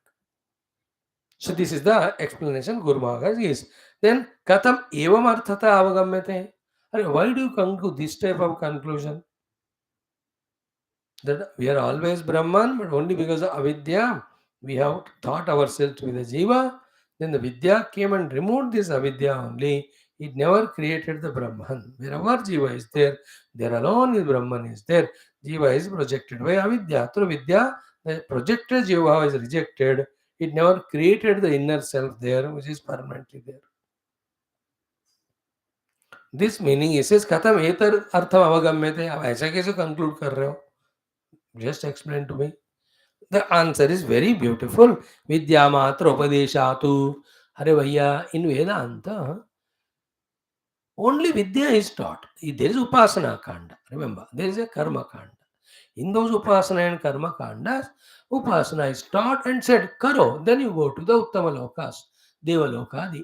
So this is the explanation Guru Maharaj gives. Then katam evam arthata avagamyate. Why do you come to this type of conclusion? That we are always Brahman, but only because of avidya we have thought ourselves to be the Jiva. Then the Vidya came and removed this avidya only. It never created the Brahman. Wherever Jiva is there, there alone is Brahman is there. Jiva is projected by avidya. Through Vidya, the projected Jiva is rejected. It never created the inner self there, which is permanently there. This meaning is कथम एतर अर्थम अवगम्यते. आप ऐसा कैसे conclude कर रहे हो? Just explain to me. The answer is very beautiful. Vidya matra upadeshatu. Hare भैया, in Vedanta, only Vidya is taught. There is Upasana Kanda. Remember, there is a Karma Kanda. In those Upasana and Karma Kandas, Upasana is taught and said, Karo. Then you go to the Uttama Lokas, Deva Lokadi.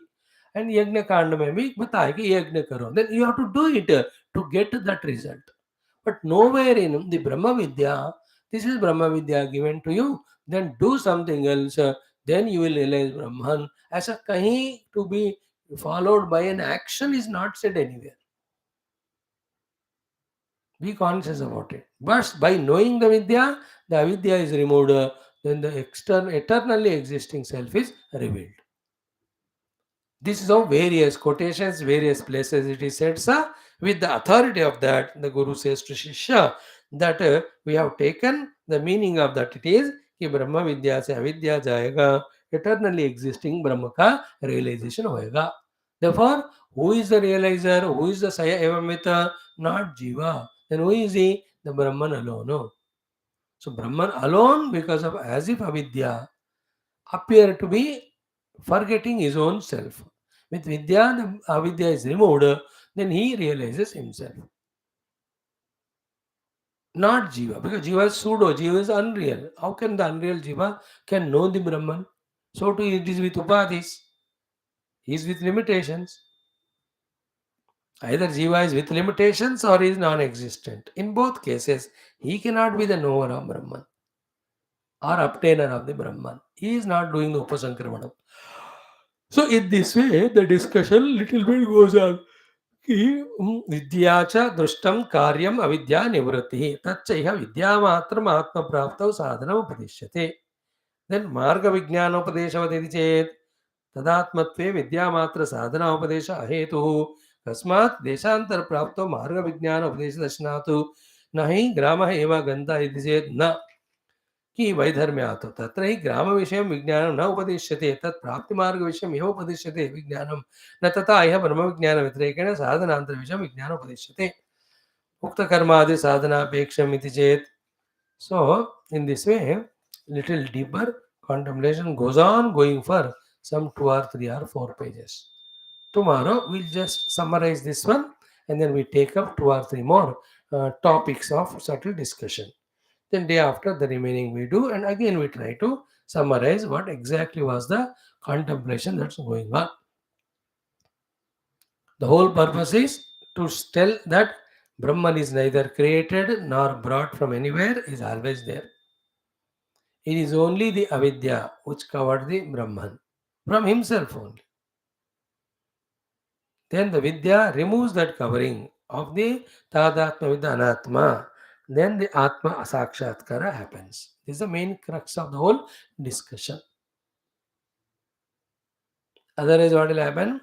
And Yajna Kanda mein bhi बताया कि यज्ञ करो. Then you have to do it to get that result. But nowhere in the Brahma Vidya, this is Brahma Vidya given to you, then do something else, then you will realize Brahman. ऐसा कहीं to be followed by an action is not said anywhere. Be conscious about it. But by knowing the Vidya, the avidya is removed, then the external, eternally existing self is revealed. This is how various quotations, various places it is said, sir. With the authority of that, the Guru says to Shishya that we have taken the meaning of that. It is कि ब्रह्म विद्या से अविद्या जाएगा, eternally existing ब्रह्म का realization होएगा. Therefore, who is the realizer? Who is the Saya Evamita? Not Jiva. Then who is he? The Brahman alone. No. So Brahman alone, because of as if avidya, appear to be forgetting his own self. With Vidya, the avidya is removed, then he realizes himself. Not Jiva, because Jiva is pseudo, Jiva is unreal. How can the unreal Jiva can know the Brahman? So too it is with Upadhis. He is with limitations. Either Jiva is with limitations or he is non-existent. In both cases, he cannot be the knower of Brahman or obtainer of the Brahman. He is not doing the Upasankramanam. So in this way, the discussion little bit goes on. कि विद्या च दृष्टं कार्यम् अविद्या निवृत्तिः तच्च इह विद्यामात्रम् आत्मप्राप्तौ साधनम् उपदिश्यते. Then मार्गविज्ञानोपदेशवत् इति चेत् तदात्मत्वे विद्यामात्र साधनोपदेश अहेतुः. तस्मात् देशान्तरप्राप्तौ मार्गविज्ञानोपदेशदर्शनात् न हि ग्रामः एव गन्ता इति चेत् न कि वैधर्म्यात् तत्र हि ग्रामविषयं विज्ञानं न उपदिश्यते. तत् प्राप्तिमार्गविषयम् एव उपदिश्यते विज्ञानं. न तथा इह ब्रह्मविज्ञानव्यतिरेकेण साधनान्तरविषयं विज्ञानम् उपदिश्यते उक्तकर्मादि साधनापेक्षम् इति चेत्. So in this way, little deeper contemplation goes on, going for some 2 or 3 or 4 pages. Tomorrow we'll just summarize this one and then we take up 2 or 3 more topics of subtle discussion. Then day after the remaining we do, and again we try to summarize what exactly was the contemplation that's going on. The whole purpose is to tell that Brahman is neither created nor brought from anywhere, is always there. It is only the avidya which covered the Brahman from himself only. Then the vidya removes that covering of the tadatma with the anatma. Then the atma asakshatkara happens. This is the main crux of the whole discussion. Otherwise, what will happen?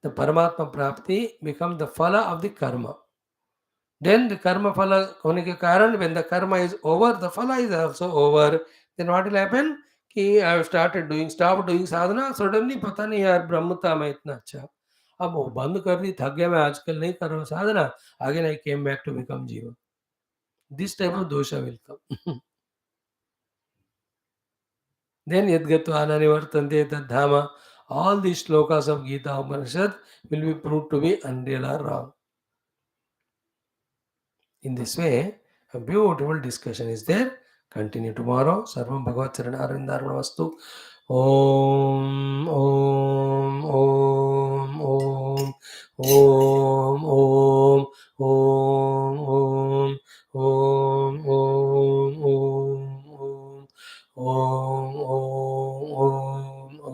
The Paramatma Prapti becomes the phala of the karma. Then the karma phala hone ke karan, when the karma is over, the phala is also over. Then what will happen? Ki I have stopped doing sadhana. Suddenly पता नहीं यार ब्रह्मता में इतना अच्छा. अब वो बंद कर दी, थक गया मैं आजकल नहीं कर रहा हूँ साधना. Again I came back to become jiva. This type of dosha will come. Then yadgatva ananivartante tadhama. All these shlokas of Gita Upanishad will be proved to be unreal or wrong. In this way, a beautiful discussion is there. Continue tomorrow. Sarvam Bhagavad Charanarvindarvanastu. Om, Om, Om, Om, Om, Om, Om, Om, Om, Om, Om, Om,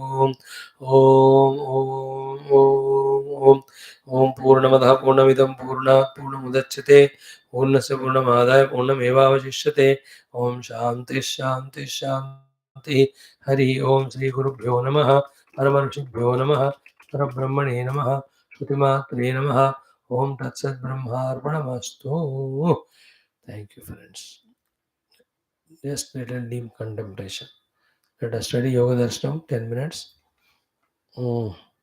Om, Om, Om, Om, Om, Om Purnamada Purnamidam Purnat Purnamudachyate पूर्णस्य पूर्णमादाय पूर्णमेवावशिष्यते. ओम शांति शांति शांति. हरि ओम. श्री गुरुभ्यो नमः. परमऋषिभ्यो नमः. परब्रह्मणे नमः. श्रुतिमात्रे नमः. ओम तत्सत् ब्रह्मार्पणमस्तु. Thank you, friends. Just little deep contemplation. Let us study Yoga Darshanam 10 minutes.